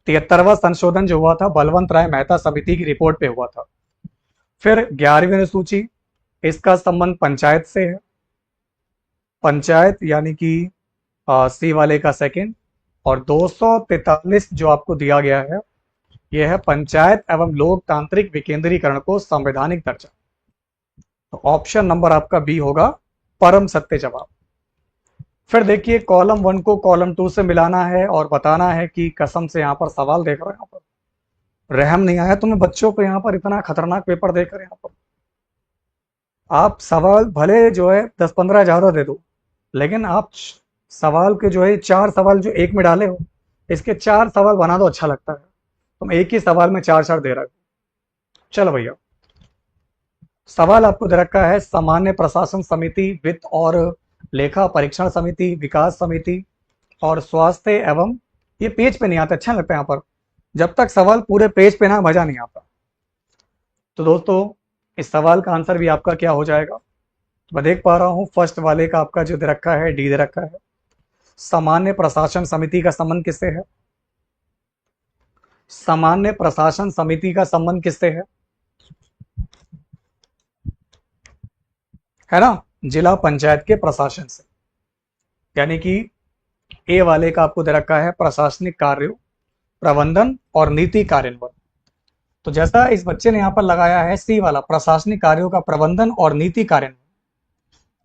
73वां संशोधन जो हुआ था बलवंत राय मेहता समिति की रिपोर्ट पे हुआ था। फिर 11वीं अनुसूची, इसका संबंध पंचायत से है, पंचायत यानी कि सी वाले का सेकंड। और 243 जो आपको दिया गया है यह है पंचायत एवं लोकतांत्रिक विकेंद्रीकरण को संवैधानिक दर्जा। तो ऑप्शन नंबर आपका बी होगा परम सत्य जवाब। फिर देखिए कॉलम 1 को कॉलम 2 से मिलाना है और बताना है कि कसम से यहाँ पर सवाल देख रहे हैं, यहाँ पर रहम नहीं आया तुम्हें बच्चों को, यहाँ पर इतना खतरनाक पेपर देकर यहाँ पर आप सवाल भले जो है 10-15 ज्यादा दे दो, लेकिन आप सवाल के जो है 4 सवाल जो एक में डाले हो, इसके 4 सवाल बना दो, अच्छा लगता है। तुम एक ही सवाल में 4-4 दे रहे हो। चलो भैया, सवाल आपको दे रखा है सामान्य प्रशासन समिति, वित्त और लेखा परीक्षण समिति, विकास समिति और स्वास्थ्य एवं, ये पेज पे नहीं आता, अच्छा लगता है यहाँ पर, जब तक सवाल पूरे पेज पे ना मजा नहीं आता। तो दोस्तों इस सवाल का आंसर भी आपका क्या हो जाएगा? मैं देख पा रहा हूं फर्स्ट वाले का आपका जो दे रखा है डी दे रखा है। सामान्य प्रशासन समिति का संबंध किससे है? सामान्य प्रशासन समिति का संबंध किससे है ना? जिला पंचायत के प्रशासन से। यानी कि ए वाले का आपको दे रखा है प्रशासनिक कार्यों, प्रबंधन और नीति कार्यान्वयन। तो जैसा इस बच्चे ने यहाँ पर लगाया है सी वाला, प्रशासनिक कार्यों का प्रबंधन और नीति कार्यान्वयन,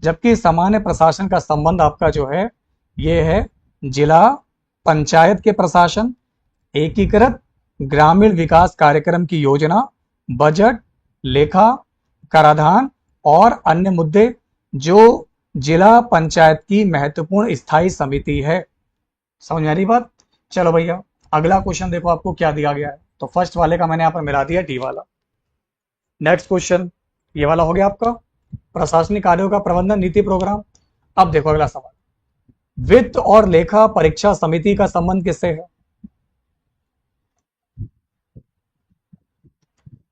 जबकि सामान्य प्रशासन का संबंध आपका जो है ये है जिला पंचायत के प्रशासन, एकीकृत ग्रामीण विकास कार्यक्रम की योजना, बजट, लेखा, कराधान और अन्य मुद्दे जो जिला पंचायत की महत्वपूर्ण स्थायी समिति है। समझ में आ रही बात? चलो भैया अगला क्वेश्चन देखो आपको क्या दिया गया है। तो फर्स्ट वाले का मैंने यहाँ पर मिला दिया डी वाला। नेक्स्ट क्वेश्चन ये वाला हो गया आपका प्रशासनिक कार्यों का प्रबंधन नीति प्रोग्राम। अब देखो अगला सवाल, वित्त और लेखा परीक्षा समिति का संबंध किससे है?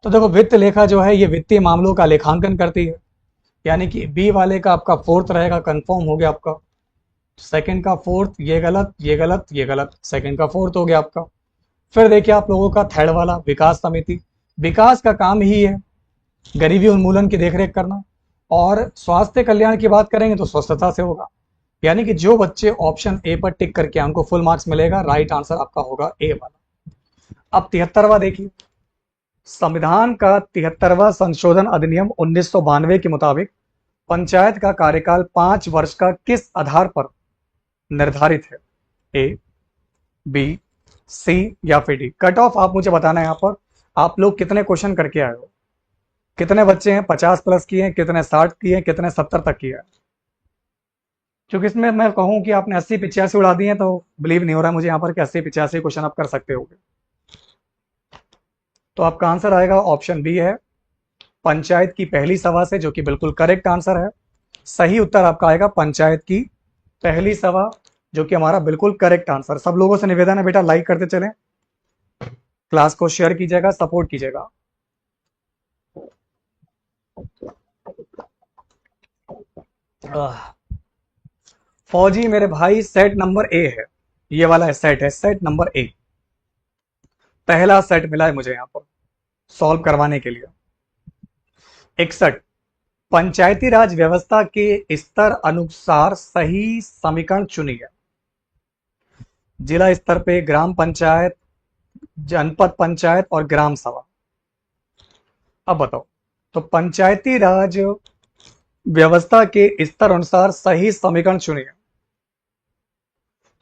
तो देखो वित्त लेखा जो है ये वित्तीय मामलों का लेखांकन करती है। यानी कि बी वाले का आपका फोर्थ रहेगा, कंफर्म हो गया आपका। सेकंड का फोर्थ, ये गलत, ये गलत, ये गलत, सेकंड का फोर्थ हो गया आपका। फिर देखिए आप लोगों का थर्ड वाला विकास समिति, विकास का काम ही है गरीबी उन्मूलन की देखरेख करना। और स्वास्थ्य कल्याण की बात करेंगे तो स्वच्छता से होगा। यानी कि जो बच्चे ऑप्शन ए पर टिक करके उनको फुल मार्क्स मिलेगा। राइट आंसर आपका होगा ए वाला। अब 73वां देखिए, संविधान का 73वां संशोधन अधिनियम 1992 के मुताबिक पंचायत का कार्यकाल 5 वर्ष का किस आधार पर निर्धारित है? ए, बी, सी या फिर डी? कट ऑफ आप मुझे बताना है। यहाँ पर आप लोग कितने क्वेश्चन करके आए हो, कितने बच्चे हैं 50 प्लस किए हैं, कितने 60 किए हैं, कितने 70 तक किए हैं? क्योंकि इसमें मैं कहूं कि आपने 80-85 उड़ा दिए तो बिलीव नहीं हो रहा है मुझे यहाँ पर कि 80-85 क्वेश्चन आप कर सकते होगे। तो आपका आंसर आएगा ऑप्शन बी है, पंचायत की पहली सभा से, जो कि बिल्कुल करेक्ट आंसर है। सही उत्तर आपका आएगा पंचायत की पहली सभा, जो कि हमारा बिल्कुल करेक्ट आंसर। सब लोगों से निवेदन है बेटा, लाइक करते चलें, क्लास को शेयर कीजिएगा, सपोर्ट कीजिएगा। फौजी मेरे भाई, सेट नंबर ए है, ये वाला सेट है, सेट नंबर ए। पहला सेट मिला है मुझे यहाँ पर सॉल्व करवाने के लिए। 61, पंचायती राज व्यवस्था के स्तर अनुसार सही समीकरण चुनिए। जिला स्तर पे ग्राम पंचायत, जनपद पंचायत और ग्राम सभा। अब बताओ, तो पंचायती राज व्यवस्था के स्तर अनुसार सही समीकरण चुनिए।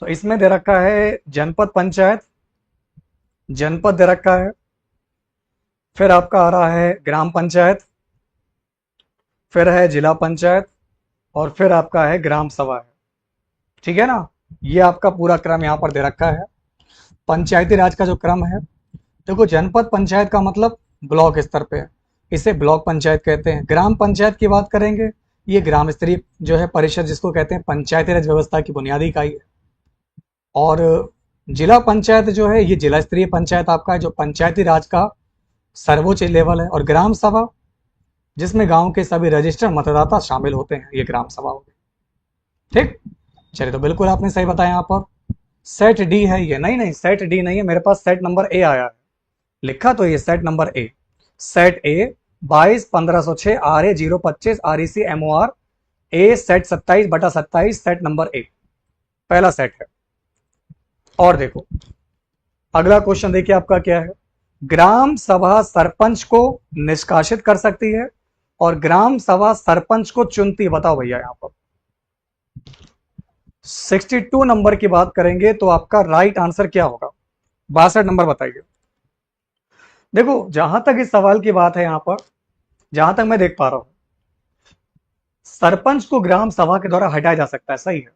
तो इसमें दे रखा है जनपद पंचायत, जनपद दे रखा है, फिर आपका आ रहा है ग्राम पंचायत, फिर है जिला पंचायत और फिर आपका है ग्राम सभा है। ठीक है ना, ये आपका पूरा क्रम यहां पर दे रखा है पंचायती राज का जो क्रम है। देखो, जनपद पंचायत का मतलब ब्लॉक स्तर पे है, इसे ब्लॉक पंचायत कहते हैं। ग्राम पंचायत की बात करेंगे, ये ग्राम स्तरीय जो है परिषद जिसको कहते हैं, पंचायती राज व्यवस्था की बुनियादी इकाई है। और जिला पंचायत जो है, ये जिला स्तरीय पंचायत आपका है, जो पंचायती राज का सर्वोच्च लेवल है। और ग्राम सभा, जिसमें गांव के सभी रजिस्टर्ड मतदाता शामिल होते हैं, ये ग्राम सभा होगी। ठीक, चलिए, तो बिल्कुल आपने सही बताया। यहाँ पर सेट डी है ये, नहीं, सेट डी नहीं है, मेरे पास सेट नंबर ए आया है, लिखा तो ये set number A. Set A 22-1506 RA 025 REC MOR A, set 27/27, set number A, पहला सेट है। और देखो, अगला क्वेश्चन देखिए आपका क्या है। ग्राम सभा सरपंच को निष्कासित कर सकती है और ग्राम सभा सरपंच को चुनती है। बताओ भैया, यहां पर 62 नंबर की बात करेंगे तो आपका राइट आंसर क्या होगा? 62 नंबर बताइए। देखो, जहां तक इस सवाल की बात है, यहां पर जहां तक मैं देख पा रहा हूं, सरपंच को ग्राम सभा के द्वारा हटाया जा सकता है, सही है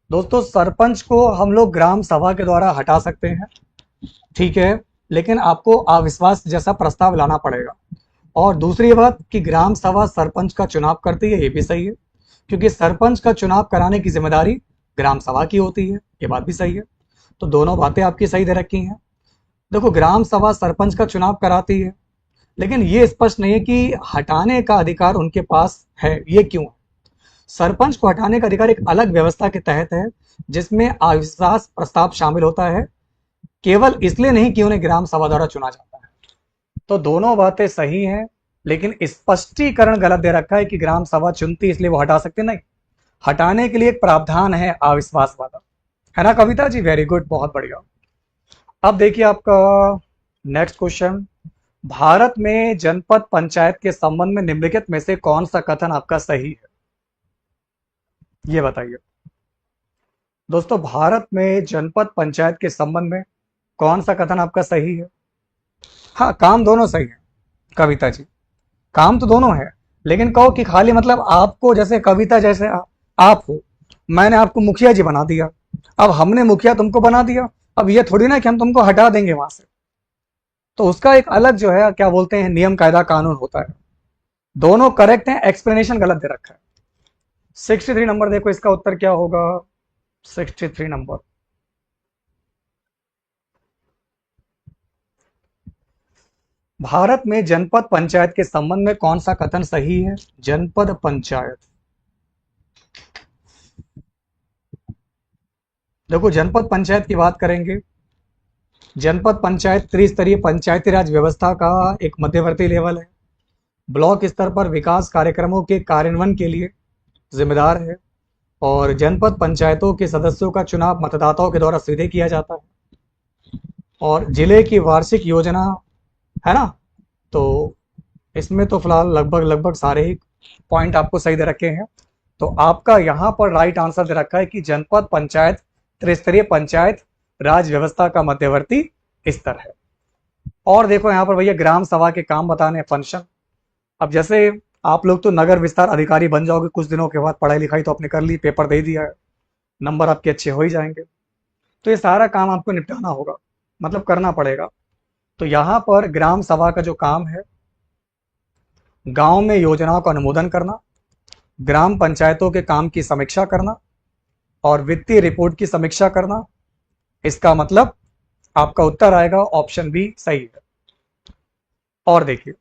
दोस्तों। सरपंच को हम लोग ग्राम सभा के द्वारा हटा सकते हैं, ठीक है, लेकिन आपको अविश्वास जैसा प्रस्ताव लाना पड़ेगा। और दूसरी बात कि ग्राम सभा सरपंच का चुनाव करती है, ये भी सही है, क्योंकि सरपंच का चुनाव कराने की जिम्मेदारी ग्राम सभा की होती है, ये बात भी सही है। तो दोनों बातें आपकी सही दे रखी हैं। देखो, ग्राम सभा सरपंच का चुनाव कराती है, लेकिन ये स्पष्ट नहीं है कि हटाने का अधिकार उनके पास है। ये क्यों है? सरपंच को हटाने का अधिकार एक अलग व्यवस्था के तहत है, जिसमें अविश्वास प्रस्ताव शामिल होता है, केवल इसलिए नहीं कि उन्हें ग्राम सभा द्वारा चुना जाता है। तो दोनों बातें सही हैं, लेकिन स्पष्टीकरण गलत दे रखा है कि ग्राम सभा चुनती इसलिए वो हटा सकते नहीं। हटाने के लिए एक प्रावधान है अविश्वास वाला, है ना कविता जी? वेरी गुड, बहुत बढ़िया। अब देखिए आपका नेक्स्ट क्वेश्चन, भारत में जनपद पंचायत के संबंध में निम्नलिखित में से कौन सा कथन आपका सही है? ये बताइए दोस्तों, भारत में जनपद पंचायत के संबंध में कौन सा कथन आपका सही है? हाँ, काम दोनों सही है कविता जी, काम तो दोनों है, लेकिन कहो कि खाली मतलब आपको, जैसे कविता जैसे आप हो, मैंने आपको मुखिया जी बना दिया, अब हमने मुखिया तुमको बना दिया, अब ये थोड़ी ना कि हम तुमको हटा देंगे वहां से। तो उसका एक अलग जो है क्या बोलते हैं, नियम कायदा कानून होता है। दोनों करेक्ट हैं, एक्सप्लेनेशन गलत दे रखा है। 63 नंबर देखो, इसका उत्तर क्या होगा? 63 नंबर, भारत में जनपद पंचायत के संबंध में कौन सा कथन सही है? जनपद पंचायत, देखो जनपद पंचायत की बात करेंगे, जनपद पंचायत त्रिस्तरीय पंचायती राज व्यवस्था का एक मध्यवर्ती लेवल है, ब्लॉक स्तर पर विकास कार्यक्रमों के कार्यान्वयन के लिए जिम्मेदार है, और जनपद पंचायतों के सदस्यों का चुनाव मतदाताओं के द्वारा सीधे किया जाता है, और जिले की वार्षिक योजना, है ना, तो इसमें तो फिलहाल लगभग लगभग सारे ही पॉइंट आपको सही दे रखे हैं। तो आपका यहाँ पर राइट आंसर दे रखा है कि जनपद पंचायत त्रिस्तरीय पंचायत राज व्यवस्था का मध्यवर्ती स्तर है। और देखो यहाँ पर भैया ग्राम सभा के काम बताने फंक्शन। अब जैसे आप लोग तो नगर विस्तार अधिकारी बन जाओगे कुछ दिनों के बाद, पढ़ाई लिखाई तो आपने कर ली, पेपर दे दिया है, नंबर आपके अच्छे हो ही जाएंगे। तो ये सारा काम आपको निपटाना होगा, मतलब करना पड़ेगा। तो यहाँ पर ग्राम सभा का जो काम है, गांव में योजनाओं का अनुमोदन करना, ग्राम पंचायतों के काम की समीक्षा करना और वित्तीय रिपोर्ट की समीक्षा करना। इसका मतलब आपका उत्तर आएगा ऑप्शन बी सही है। और देखिए,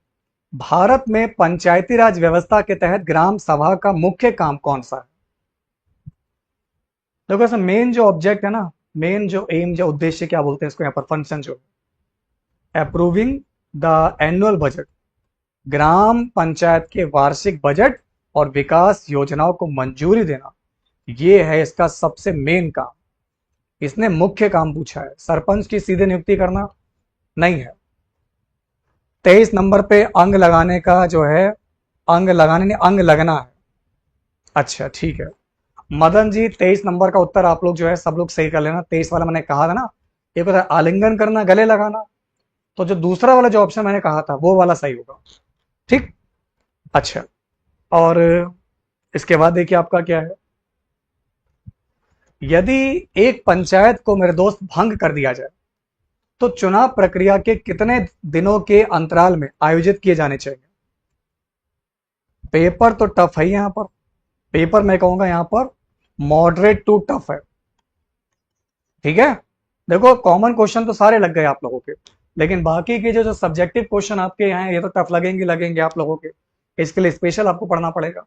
भारत में पंचायती राज व्यवस्था के तहत ग्राम सभा का मुख्य काम कौन सा है? देखो ऐसा मेन जो ऑब्जेक्ट है ना, मेन जो एम जो उद्देश्य क्या बोलते हैं इसको यहाँ पर, फंक्शन जो अप्रूविंग द एनुअल बजट, ग्राम पंचायत के वार्षिक बजट और विकास योजनाओं को मंजूरी देना, ये है इसका सबसे मेन काम। इसने मुख्य काम पूछा है, सरपंच की सीधे नियुक्ति करना नहीं है। 23 नंबर पे अंग लगाने का जो है, अंग लगाने नहीं अंग लगना है। अच्छा ठीक है मदन जी, 23 नंबर का उत्तर आप लोग जो है सब लोग सही कर लेना। 23 वाला मैंने कहा था ना, एक होता है आलिंगन करना, गले लगाना, तो जो दूसरा वाला जो ऑप्शन मैंने कहा था वो वाला सही होगा। ठीक, अच्छा। और इसके बाद देखिए आपका क्या है, यदि एक पंचायत को मेरे दोस्त भंग कर दिया जाए तो चुनाव प्रक्रिया के कितने दिनों के अंतराल में आयोजित किए जाने चाहिए? पेपर तो टफ है यहां पर, पेपर मैं कहूंगा यहां पर मॉडरेट टू टफ है। ठीक है, देखो कॉमन क्वेश्चन तो सारे लग गए आप लोगों के, लेकिन बाकी के जो सब्जेक्टिव क्वेश्चन आपके यहाँ ये तो टफ लगेंगे लगेंगे आप लोगों के, इसके लिए स्पेशल आपको पढ़ना पड़ेगा।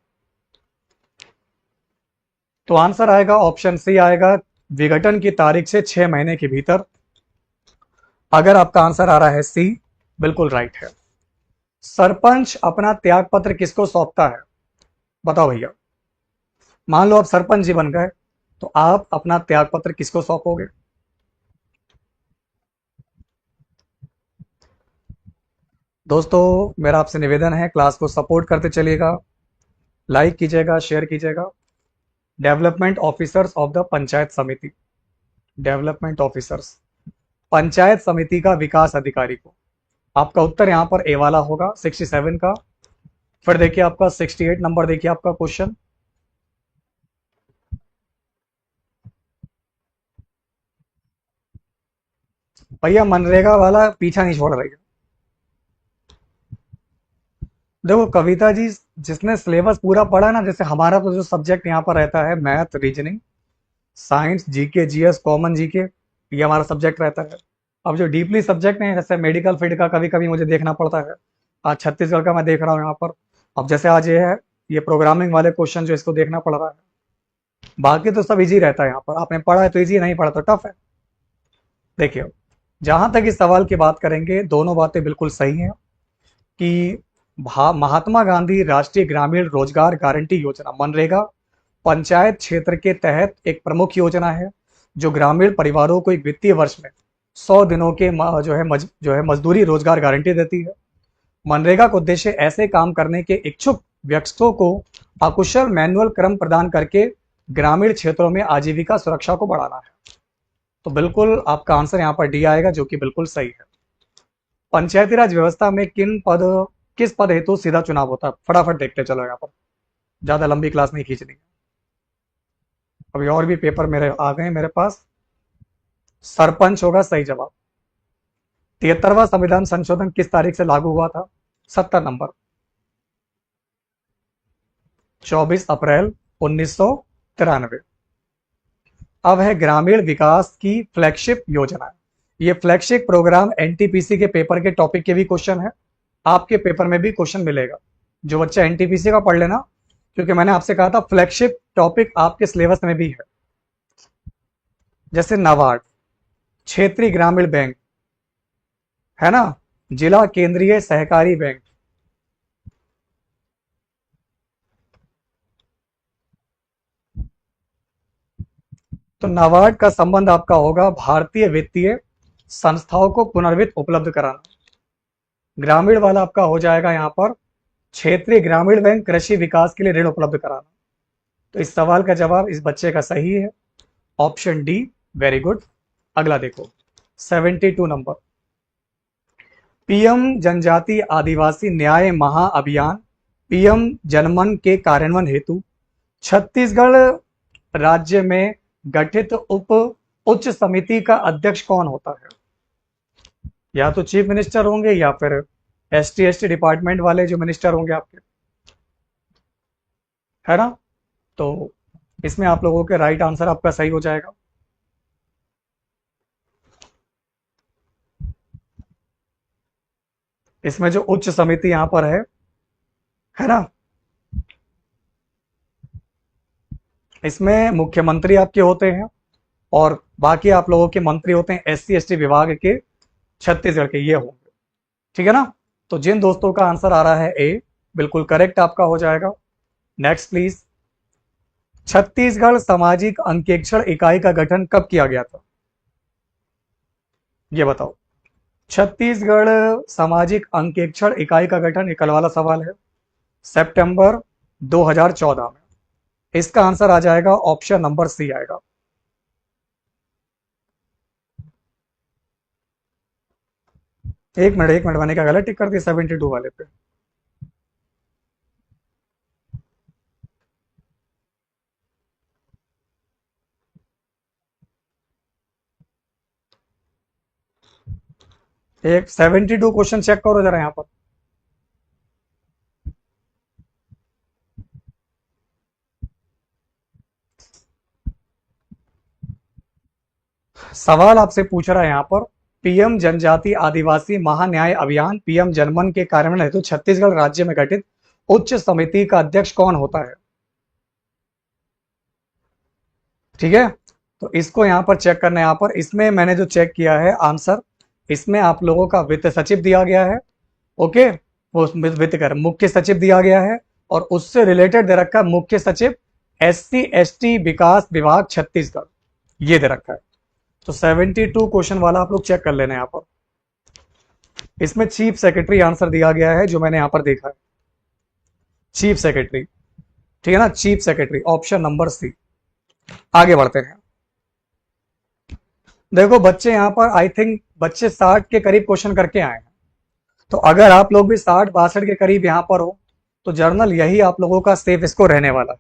तो आंसर आएगा ऑप्शन सी आएगा, विघटन की तारीख से 6 महीने के भीतर। अगर आपका आंसर आ रहा है सी, बिल्कुल राइट है। सरपंच अपना त्याग पत्र किसको सौंपता है? बताओ भैया, मान लो आप सरपंच जी बन गए तो आप अपना त्याग पत्र किसको सौंपोगे? दोस्तों मेरा आपसे निवेदन है, क्लास को सपोर्ट करते चलिएगा, लाइक कीजिएगा, शेयर कीजिएगा। Development officers of the panchayat समिति, डेवलपमेंट ऑफिसर्स, पंचायत समिति का विकास अधिकारी को। आपका उत्तर यहां पर ए वाला होगा 67 का। फिर देखिए आपका 68 नंबर, देखिए आपका क्वेश्चन, भैया मनरेगा वाला पीछा नहीं छोड़ रही है। देखो कविता जी, जिसने सिलेबस पूरा पढ़ा ना, जैसे हमारा तो जो सब्जेक्ट यहाँ पर रहता है math, reasoning, science, GK, GS, common GK, ये हमारा सब्जेक्ट रहता है। अब जो डीपली सब्जेक्ट है जैसे मेडिकल फील्ड का कभी कभी मुझे देखना पड़ता है, आज छत्तीसगढ़ का मैं देख रहा हूँ यहाँ पर। अब जैसे आज ये है, ये प्रोग्रामिंग वाले क्वेश्चन जो इसको देखना पड़ रहा है, बाकी तो सब इजी रहता है यहाँ पर, आपने पढ़ा है तो इजी, नहीं पढ़ा तो टफ है। देखिए जहां तक इस सवाल की बात करेंगे, दोनों बातें बिल्कुल सही हैं कि महात्मा गांधी राष्ट्रीय ग्रामीण रोजगार गारंटी योजना मनरेगा पंचायत क्षेत्र के तहत एक प्रमुख योजना है जो ग्रामीण परिवारों को एक वित्तीय वर्ष में 100 दिनों के जो है मजदूरी रोजगार गारंटी देती है। मनरेगा का उद्देश्य ऐसे काम करने के इच्छुक व्यक्तियों को अकुशल मैनुअल क्रम प्रदान करके ग्रामीण क्षेत्रों में आजीविका सुरक्षा को बढ़ाना है। तो बिल्कुल आपका आंसर यहाँ पर डी आएगा, जो कि बिल्कुल सही है। पंचायती राज व्यवस्था में किस पद हेतु सीधा चुनाव होता है? फटाफट देखते चलो, यहाँ पर ज्यादा लंबी क्लास नहीं खींचनी। अभी और भी पेपर मेरे आ गए मेरे पास। सरपंच होगा सही जवाब। 73वां संविधान संशोधन किस तारीख से लागू हुआ था? 70 नंबर, 24 अप्रैल 1993। अब है ग्रामीण विकास की फ्लैगशिप योजना। ये फ्लैगशिप प्रोग्राम एनटीपीसी के पेपर के टॉपिक के भी क्वेश्चन है, आपके पेपर में भी क्वेश्चन मिलेगा। जो बच्चा एनटीपीसी का पढ़ लेना, क्योंकि मैंने आपसे कहा था फ्लैगशिप टॉपिक आपके सिलेबस में भी है। जैसे नाबार्ड, क्षेत्रीय ग्रामीण बैंक, है ना, जिला केंद्रीय सहकारी बैंक। तो नाबार्ड का संबंध आपका होगा भारतीय वित्तीय संस्थाओं को पुनर्वित्त उपलब्ध कराना। ग्रामीण वाला आपका हो जाएगा यहाँ पर क्षेत्रीय ग्रामीण बैंक कृषि विकास के लिए ऋण उपलब्ध कराना। तो इस सवाल का जवाब इस बच्चे का सही है, ऑप्शन डी। Very good. अगला देखो 72 नंबर, पीएम जनजाति आदिवासी न्याय महाअभियान पीएम जनमन के कार्यान्वयन हेतु छत्तीसगढ़ राज्य में गठित उच्च समिति का अध्यक्ष कौन होता है? या तो चीफ मिनिस्टर होंगे या फिर एसटी डिपार्टमेंट वाले जो मिनिस्टर होंगे आपके, है ना? तो इसमें आप लोगों के राइट आंसर आपका सही हो जाएगा। इसमें जो उच्च समिति यहां पर है ना, इसमें मुख्यमंत्री आपके होते हैं और बाकी आप लोगों के मंत्री होते हैं SC ST विभाग के छत्तीसगढ़ के, ये होंगे। ठीक है ना? तो जिन दोस्तों का आंसर आ रहा है ए, बिल्कुल करेक्ट आपका हो जाएगा। Next please. छत्तीसगढ़ सामाजिक अंकेक्षण इकाई का गठन कब किया गया था? ये बताओ। छत्तीसगढ़ सामाजिक अंकेक्षण इकाई का गठन, एक कल वाला सवाल है, सितंबर 2014 में। इसका आंसर आ जाएगा ऑप्शन नंबर सी आएगा। एक मिनट मैंने क्या गलत टिक कर दी 72 वाले पे? एक 72 क्वेश्चन चेक करो जरा यहां पर। सवाल आपसे पूछ रहा है यहां पर, पीएम जनजाति आदिवासी महान्याय अभियान पीएम जनमन के कार्यान्वयन हेतु छत्तीसगढ़ राज्य में गठित उच्च समिति का अध्यक्ष कौन होता है? ठीक है, तो इसको यहां पर चेक करना है। यहां पर इसमें मैंने जो चेक किया है आंसर, इसमें आप लोगों का वित्त सचिव दिया गया है। ओके, वो वित्त कर मुख्य सचिव दिया गया है और उससे रिलेटेड दे रखा है मुख्य सचिव SC ST विकास विभाग छत्तीसगढ़, ये दे रखा है। तो 72 क्वेश्चन वाला आप लोग चेक कर लेना यहाँ पर। इसमें चीफ सेक्रेटरी आंसर दिया गया है जो मैंने यहां पर देखा है, चीफ सेक्रेटरी। ठीक है ना, chief secretary, option number C. आगे बढ़ते हैं। देखो बच्चे यहां पर आई थिंक बच्चे 60 के करीब क्वेश्चन करके आए हैं। तो अगर आप लोग भी 60-62 के करीब यहां पर हो तो जर्नल यही आप लोगों का सेफ स्कोर रहने वाला है।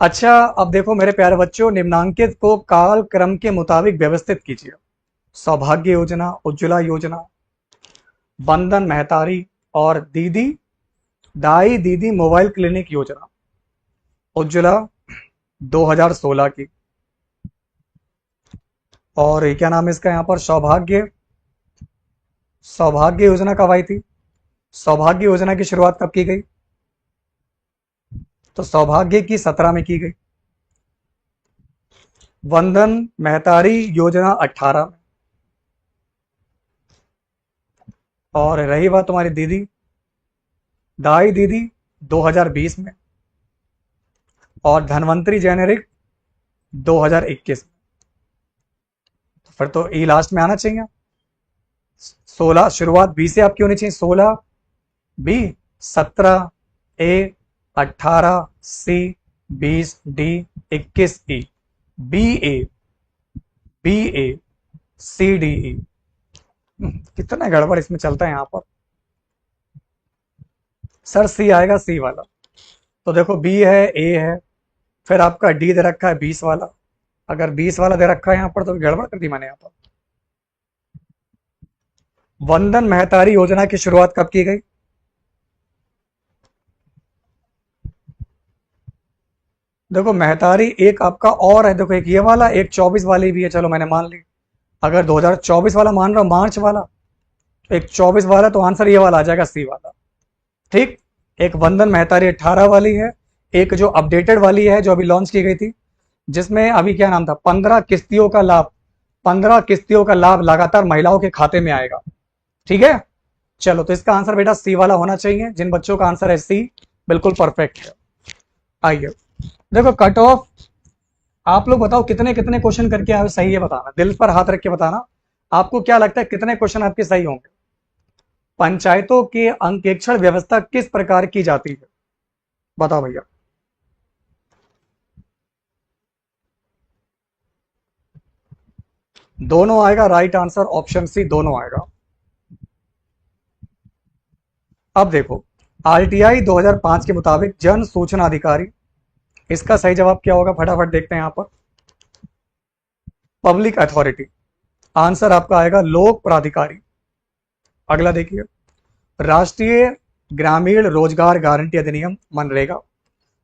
अच्छा, अब देखो मेरे प्यारे बच्चों, निम्नांकित को काल क्रम के मुताबिक व्यवस्थित कीजिए। सौभाग्य योजना, उज्ज्वला योजना, बंधन महतारी और दीदी दाई दीदी मोबाइल क्लिनिक योजना। उज्ज्वला 2016 की, और क्या नाम है इसका यहाँ पर, सौभाग्य। सौभाग्य योजना कब आई थी? सौभाग्य योजना की शुरुआत कब की गई? तो सौभाग्य की 17 में की गई। वंदन महतारी योजना 18 में। और रही बात तुम्हारी दीदी दाई दीदी 2020 में। और धनवंतरी जेनेरिक 2021 में। तो फिर तो ई लास्ट में आना चाहिए। 16 शुरुआत बी से आपकी होनी चाहिए, 16 बी, 17 ए, 18 सी, 20 डी, 21 ई, बी ए सी डी ई। कितना गड़बड़ इसमें चलता है यहां पर। सर सी आएगा, सी वाला। तो देखो बी है, ए है, फिर आपका डी दे रखा है 20 वाला। अगर 20 वाला दे रखा है यहां पर तो गड़बड़ कर दी मैंने यहां पर। वंदन महतारी योजना की शुरुआत कब की गई? देखो महतारी एक आपका और है, देखो एक ये वाला, एक 24 वाली भी है, चलो मैंने मान ली। अगर 2024 वाला मान रहा हूं, मार्च वाला, तो एक 24 वाला, तो आंसर ये वाला आ जाएगा, सी वाला। ठीक, एक वंदन महतारी 18 वाली है, एक जो अपडेटेड वाली है जो अभी लॉन्च की गई थी, जिसमें अभी क्या नाम था, 15 किस्तियों का लाभ, 15 किस्तियों का लाभ लगातार महिलाओं के खाते में आएगा। ठीक है, चलो तो इसका आंसर बेटा सी वाला होना चाहिए। जिन बच्चों का आंसर है सी, बिल्कुल परफेक्ट है। आइए देखो कट ऑफ, आप लोग बताओ कितने कितने क्वेश्चन करके आए, सही है बताना, दिल पर हाथ रख के बताना। आपको क्या लगता है कितने क्वेश्चन आपके सही होंगे? पंचायतों की अंकेक्षण व्यवस्था किस प्रकार की जाती है? बताओ भैया। दोनों आएगा राइट आंसर, ऑप्शन सी दोनों आएगा। अब देखो, आरटीआई 2005 के मुताबिक जन सूचना अधिकारी, इसका सही जवाब क्या होगा फटाफट देखते हैं यहां पर। Public authority. आंसर आपका आएगा लोक प्राधिकारी। अगला देखिए, राष्ट्रीय ग्रामीण रोजगार गारंटी अधिनियम मनरेगा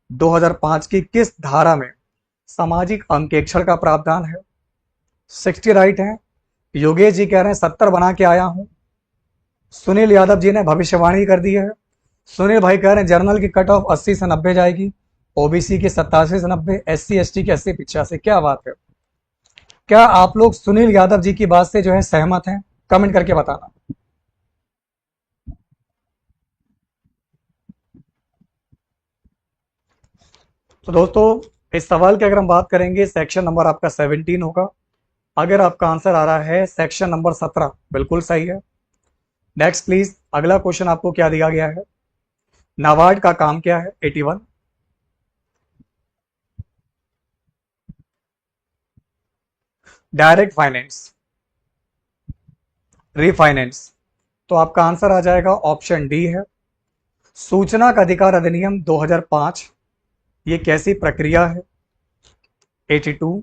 2005 की किस धारा में सामाजिक अंकेक्षण का प्रावधान है? 60 राइट है। योगेश जी कह रहे हैं 70 बना के आया हूं। सुनील यादव जी ने भविष्यवाणी कर दी है। सुनील भाई कह रहे हैं जर्नल की कट ऑफ 80 से 90 जाएगी, ओबीसी की 87 से 90, एससी एसटी की 80-85। क्या बात है। क्या आप लोग सुनील यादव जी की बात से जो है सहमत हैं? कमेंट करके बताना। तो दोस्तों, इस सवाल की अगर हम बात करेंगे, सेक्शन नंबर आपका 17 होगा। अगर आपका आंसर आ रहा है सेक्शन नंबर 17, बिल्कुल सही है। नेक्स्ट प्लीज, अगला क्वेश्चन आपको क्या दिया गया है? नाबार्ड का काम क्या है? 81। Direct finance, refinance. तो आपका आंसर आ जाएगा ऑप्शन डी है। सूचना का अधिकार अधिनियम 2005, ये कैसी प्रक्रिया है? 82।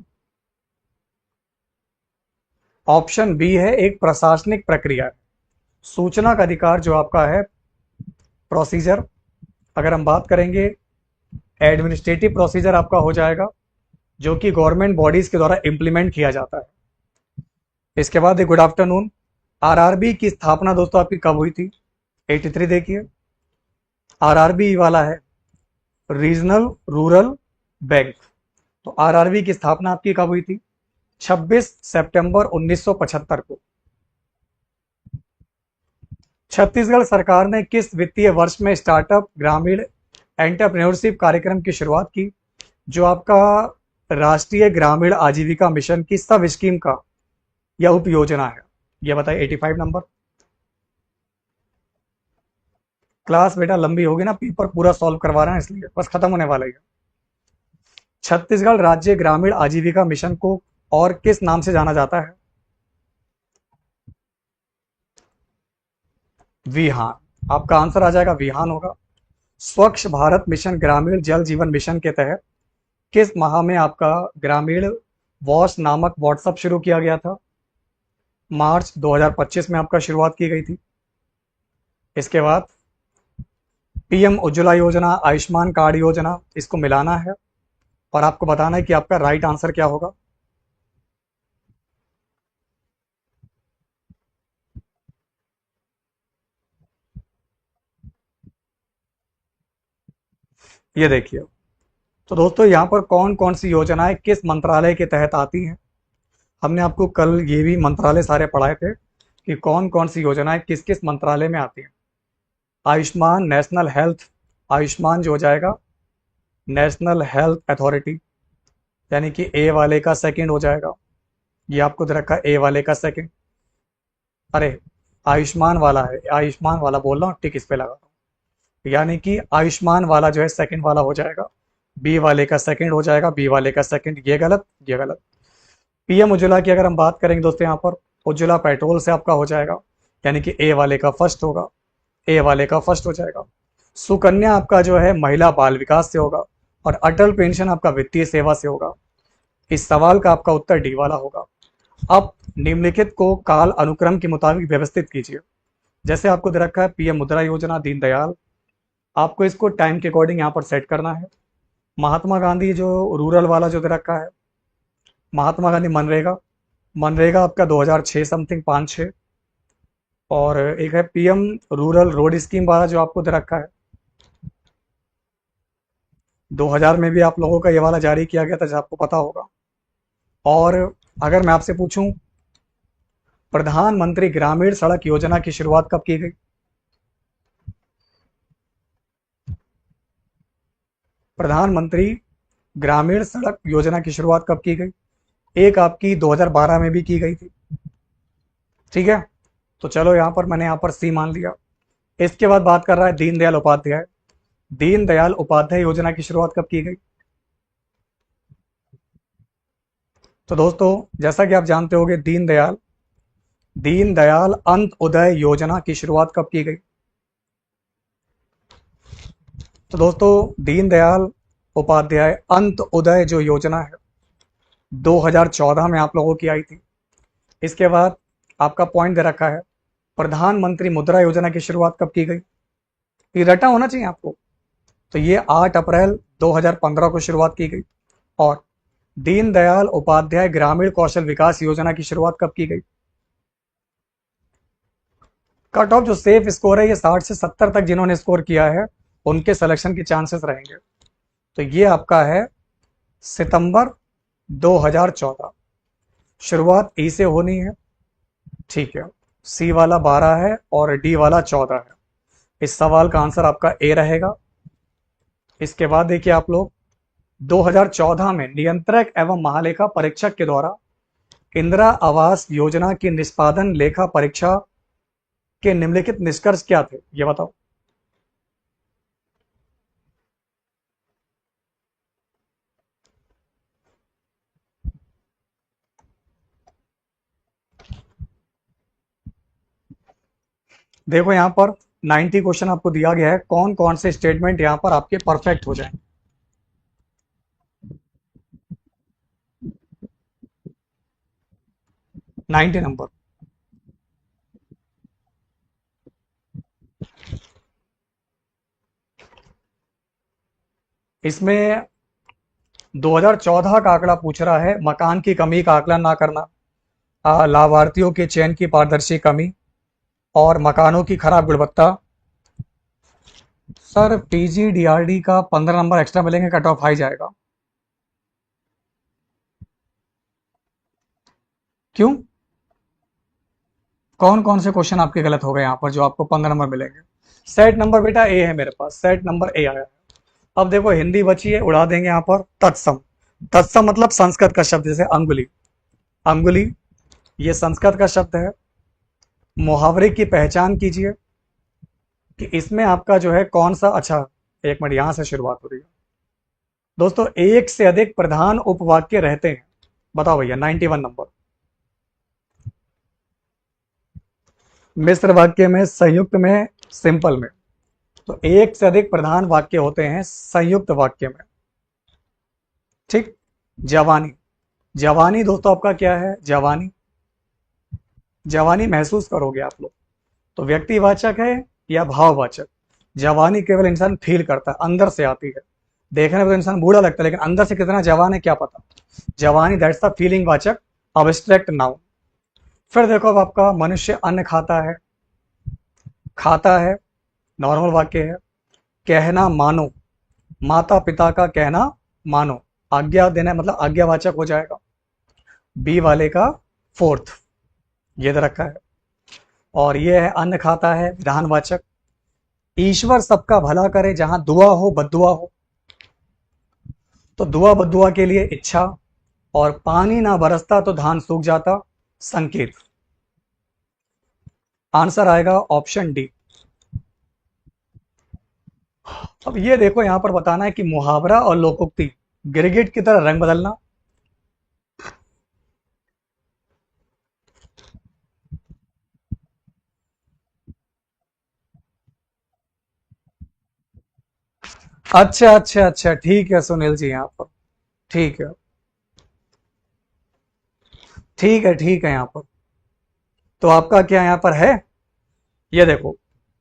ऑप्शन बी है एक प्रशासनिक प्रक्रिया है। सूचना का अधिकार जो आपका है प्रोसीजर, अगर हम बात करेंगे एडमिनिस्ट्रेटिव प्रोसीजर आपका हो जाएगा, जो कि गवर्नमेंट बॉडीज के द्वारा इंप्लीमेंट किया जाता है। इसके बाद गुड आफ्टरनून, आरआरबी की स्थापना दोस्तों आपकी कब हुई थी? 83 देखिए, आरआरबी वाला है रीजनल रूरल बैंक। तो आरआरबी की स्थापना आपकी कब हुई थी? 26 सितंबर 1975 को। छत्तीसगढ़ सरकार ने किस वित्तीय वर्ष में स्टार्टअप ग्रामीण एंटरप्रेन्योरशिप कार्यक्रम की शुरुआत की, जो आपका राष्ट्रीय ग्रामीण आजीविका मिशन की सब स्कीम का यह उप योजना है? यह बताइए। 85 नंबर। क्लास बेटा लंबी होगी ना, पेपर पूरा सॉल्व करवा रहे हैं इसलिए, बस खत्म होने वाला ही है। छत्तीसगढ़ राज्य ग्रामीण आजीविका मिशन को और किस नाम से जाना जाता है? विहान। आपका आंसर आ जाएगा विहान होगा। स्वच्छ भारत मिशन ग्रामीण जल जीवन मिशन के तहत किस माह में आपका ग्रामीण वॉश नामक व्हाट्सएप शुरू किया गया था? मार्च 2025 में आपका शुरुआत की गई थी। इसके बाद पीएम उज्ज्वला योजना, आयुष्मान कार्ड योजना, इसको मिलाना है और आपको बताना है कि आपका राइट आंसर क्या होगा। ये देखिए, तो दोस्तों यहाँ पर कौन कौन सी योजनाएं किस मंत्रालय के तहत आती हैं? हमने आपको कल ये भी मंत्रालय सारे पढ़ाए थे कि कौन कौन सी योजनाएं किस किस मंत्रालय में आती हैं। आयुष्मान नेशनल हेल्थ, आयुष्मान जो हो जाएगा नेशनल हेल्थ अथॉरिटी, यानी कि ए वाले का सेकंड हो जाएगा। ये आपको दे रखा है ए वाले का सेकंड। अरे आयुष्मान वाला है, आयुष्मान वाला बोल रहा हूँ, टिक इस पे लगा रहा हूँ, यानी कि आयुष्मान वाला जो है सेकंड वाला हो जाएगा, बी वाले का सेकंड हो जाएगा, बी वाले का सेकंड। ये गलत, ये गलत। पीएम उज्ज्वला की अगर हम बात करेंगे दोस्तों, यहाँ पर उज्ज्वला पेट्रोल से आपका हो जाएगा, यानी कि ए वाले का फर्स्ट होगा, ए वाले का फर्स्ट हो जाएगा। सुकन्या आपका जो है महिला बाल विकास से होगा और अटल पेंशन आपका वित्तीय सेवा से होगा। इस सवाल का आपका उत्तर डी वाला होगा। अब निम्नलिखित को काल अनुक्रम के मुताबिक व्यवस्थित कीजिए। जैसे आपको दे रखा है पीएम मुद्रा योजना दीनदयाल, आपको इसको टाइम के अकॉर्डिंग यहाँ पर सेट करना है। महात्मा गांधी जो रूरल वाला जो दे रखा है, महात्मा गांधी मनरेगा, मनरेगा आपका 2006 समथिंग 5-6। और एक है पीएम रूरल रोड स्कीम वाला जो आपको दे रखा है, 2000 में भी आप लोगों का ये वाला जारी किया गया था, जो आपको पता होगा। और अगर मैं आपसे पूछूं प्रधानमंत्री ग्रामीण सड़क योजना की शुरुआत कब की गई? प्रधानमंत्री ग्रामीण सड़क योजना की शुरुआत कब की गई? एक आपकी 2012 में भी की गई थी, ठीक है। तो चलो यहाँ पर मैंने यहाँ पर सी मान लिया। इसके बाद बात कर रहा है दीनदयाल उपाध्याय। दीनदयाल उपाध्याय योजना की शुरुआत कब की गई? तो दोस्तों जैसा कि आप जानते होंगे, दीनदयाल दीनदयाल अंत्योदय योजना की शुरुआत कब की गई? तो दोस्तों दीनदयाल उपाध्याय अंत्योदय जो योजना है 2014 में आप लोगों की आई थी। इसके बाद आपका पॉइंट दे रखा है प्रधानमंत्री मुद्रा योजना की शुरुआत कब की गई? ये रटा होना चाहिए आपको। तो ये 8 अप्रैल 2015 को शुरुआत की गई। और दीनदयाल उपाध्याय ग्रामीण कौशल विकास योजना की शुरुआत कब की गई? कट ऑफ जो सेफ स्कोर है ये 60 से 70 तक जिन्होंने स्कोर किया है उनके सिलेक्शन के चांसेस रहेंगे। तो ये आपका है सितंबर 2014। शुरुआत ई से होनी है, ठीक है। सी वाला 12 है और डी वाला 14 है। इस सवाल का आंसर आपका ए रहेगा। इसके बाद देखिए आप लोग 2014 में नियंत्रक एवं महालेखा परीक्षक के द्वारा इंदिरा आवास योजना की निष्पादन लेखा परीक्षा के निम्नलिखित निष्कर्ष क्या थे, ये बताओ। देखो यहां पर 90 क्वेश्चन आपको दिया गया है, कौन कौन से स्टेटमेंट यहां पर आपके परफेक्ट हो जाएंगे। 90 नंबर। इसमें 2014 का आंकड़ा पूछ रहा है, मकान की कमी का आकलन ना करना, लाभार्थियों के चयन की पारदर्शी कमी और मकानों की खराब गुणवत्ता। सर पीजीडीआरडी का 15 नंबर एक्स्ट्रा मिलेंगे, कट ऑफ हाई जाएगा। क्यों? कौन कौन से क्वेश्चन आपके गलत हो गए यहाँ पर जो आपको 15 नंबर मिलेंगे? सेट नंबर बेटा ए है मेरे पास, सेट नंबर ए आया है। अब देखो हिंदी बची है, उड़ा देंगे यहाँ पर। तत्सम, तत्सम मतलब संस्कृत का शब्द, जैसे अंगुली, अंगुली ये संस्कृत का शब्द है। मुहावरे की पहचान कीजिए कि इसमें आपका जो है कौन सा, अच्छा एक मिनट यहां से शुरुआत हो रही है। दोस्तों एक से अधिक प्रधान उपवाक्य रहते हैं, बताओ भैया 91 नंबर। मिश्र वाक्य में, संयुक्त में, सिंपल में। तो एक से अधिक प्रधान वाक्य होते हैं संयुक्त वाक्य में, ठीक। जवानी, जवानी दोस्तों आपका क्या है? जवानी, जवानी महसूस करोगे आप लोग, तो व्यक्तिवाचक है या भाववाचक? जवानी केवल इंसान फील करता है, अंदर से आती है। देखने में तो इंसान बूढ़ा लगता है लेकिन अंदर से कितना जवान है क्या पता। जवानी दैट्स द फीलिंग वाचक अब्स्ट्रैक्ट नाउन। फिर देखो अब आपका मनुष्य अन्न खाता है, खाता है नॉर्मल वाक्य है। कहना मानो, माता पिता का कहना मानो, आज्ञा देना मतलब आज्ञावाचक हो जाएगा। बी वाले का फोर्थ, ये दे रखा है। और ये है अन्न खाता है विधानवाचक। ईश्वर सबका भला करे जहां दुआ हो बद्दुआ हो, तो दुआ बद्दुआ के लिए इच्छा। और पानी ना बरसता तो धान सूख जाता, संकेत। आंसर आएगा ऑप्शन डी। अब ये देखो यहां पर बताना है कि मुहावरा और लोकोक्ति गिरगिट की तरह रंग बदलना। अच्छा अच्छा अच्छा, ठीक है सुनील जी, यहाँ पर ठीक है, ठीक है, ठीक है। यहाँ पर तो आपका क्या यहाँ पर है, ये देखो,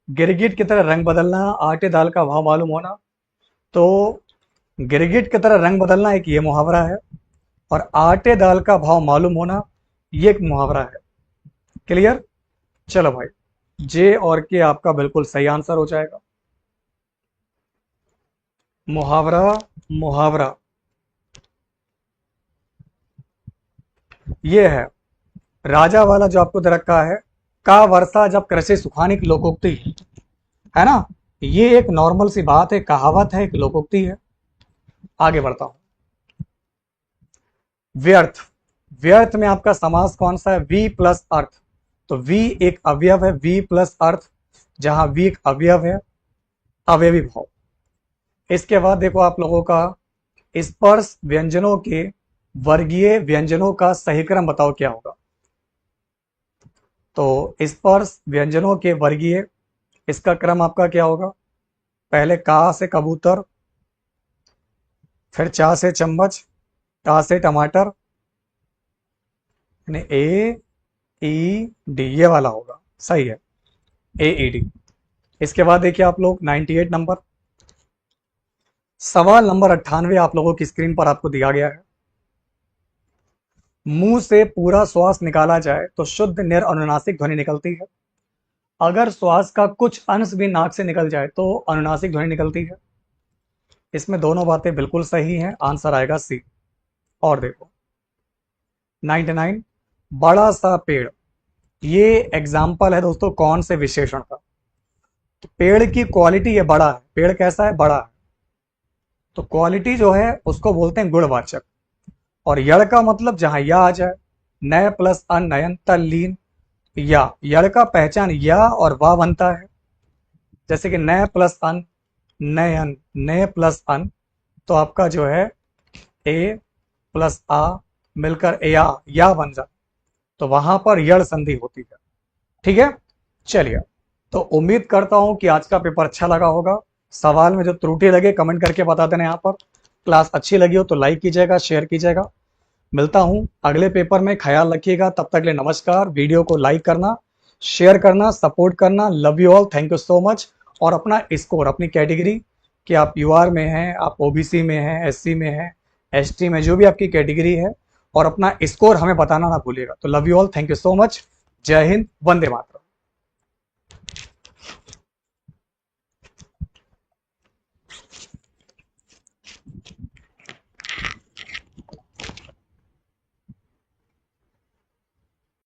गिरगिट की तरह रंग बदलना, आटे दाल का भाव मालूम होना। तो गिरगिट की तरह रंग बदलना एक ये मुहावरा है, और आटे दाल का भाव मालूम होना ये एक मुहावरा है। क्लियर? चलो भाई, जे और के आपका बिल्कुल सही आंसर हो जाएगा। मुहावरा, मुहावरा ये है राजा वाला जो आपको दे रखा है, का वर्षा जब कृषि सुखाने की लोकोक्ति है ना। ये एक नॉर्मल सी बात है, कहावत है, एक लोकोक्ति है। आगे बढ़ता हूं। व्यर्थ, व्यर्थ में आपका समास कौन सा है? वी प्लस अर्थ। तो वी एक अवयव है, वी प्लस अर्थ। जहां वीक अवयव है, अवयवी भाव। इसके बाद देखो आप लोगों का स्पर्श व्यंजनों के वर्गीय व्यंजनों का सही क्रम बताओ क्या होगा। तो स्पर्श व्यंजनों के वर्गीय, इसका क्रम आपका क्या होगा? पहले का से कबूतर, फिर चा से चम्मच, टा से टमाटर, यानी ए ई डी, ये वाला होगा, सही है, ए ई डी। इसके बाद देखिए आप लोग 98 नंबर, सवाल नंबर 98 आप लोगों की स्क्रीन पर आपको दिया गया है। मुंह से पूरा श्वास निकाला जाए तो शुद्ध निरअनुनासिक ध्वनि निकलती है। अगर श्वास का कुछ अंश भी नाक से निकल जाए तो अनुनासिक ध्वनि निकलती है। इसमें दोनों बातें बिल्कुल सही हैं, आंसर आएगा सी। और देखो 99, बड़ा सा पेड़, ये एग्जाम्पल है दोस्तों कौन से विशेषण का? तो पेड़ की क्वालिटी है बड़ा है, पेड़ कैसा है? बड़ा है। तो क्वालिटी जो है उसको बोलते हैं गुणवाचक। और यड़ का मतलब जहां या आ जाए, नय प्लस अन, नयन, तल्लीन, या यड़ का पहचान या और वाह बनता है। जैसे कि नय प्लस अन, नयन, नय प्लस अन, तो आपका जो है ए प्लस आ मिलकर या बन जाए, तो वहां पर यड़ संधि होती है। ठीक है, चलिए, तो उम्मीद करता हूं कि आज का पेपर अच्छा लगा होगा। सवाल में जो त्रुटि लगे कमेंट करके बता देना। यहाँ पर क्लास अच्छी लगी हो तो लाइक कीजिएगा, शेयर कीजिएगा। मिलता हूं अगले पेपर में, ख्याल रखिएगा। तब तक के लिए नमस्कार। वीडियो को लाइक करना, शेयर करना, सपोर्ट करना। Love you all, thank you so much. और अपना स्कोर, अपनी कैटेगरी, कि आप यूआर में हैं, आप ओबीसी में हैं, एससी में हैं, एसटी में, जो भी आपकी कैटेगरी है, और अपना स्कोर हमें बताना ना भूलिएगा। तो love you all, thank you so much. जय हिंद, वंदे मातरम।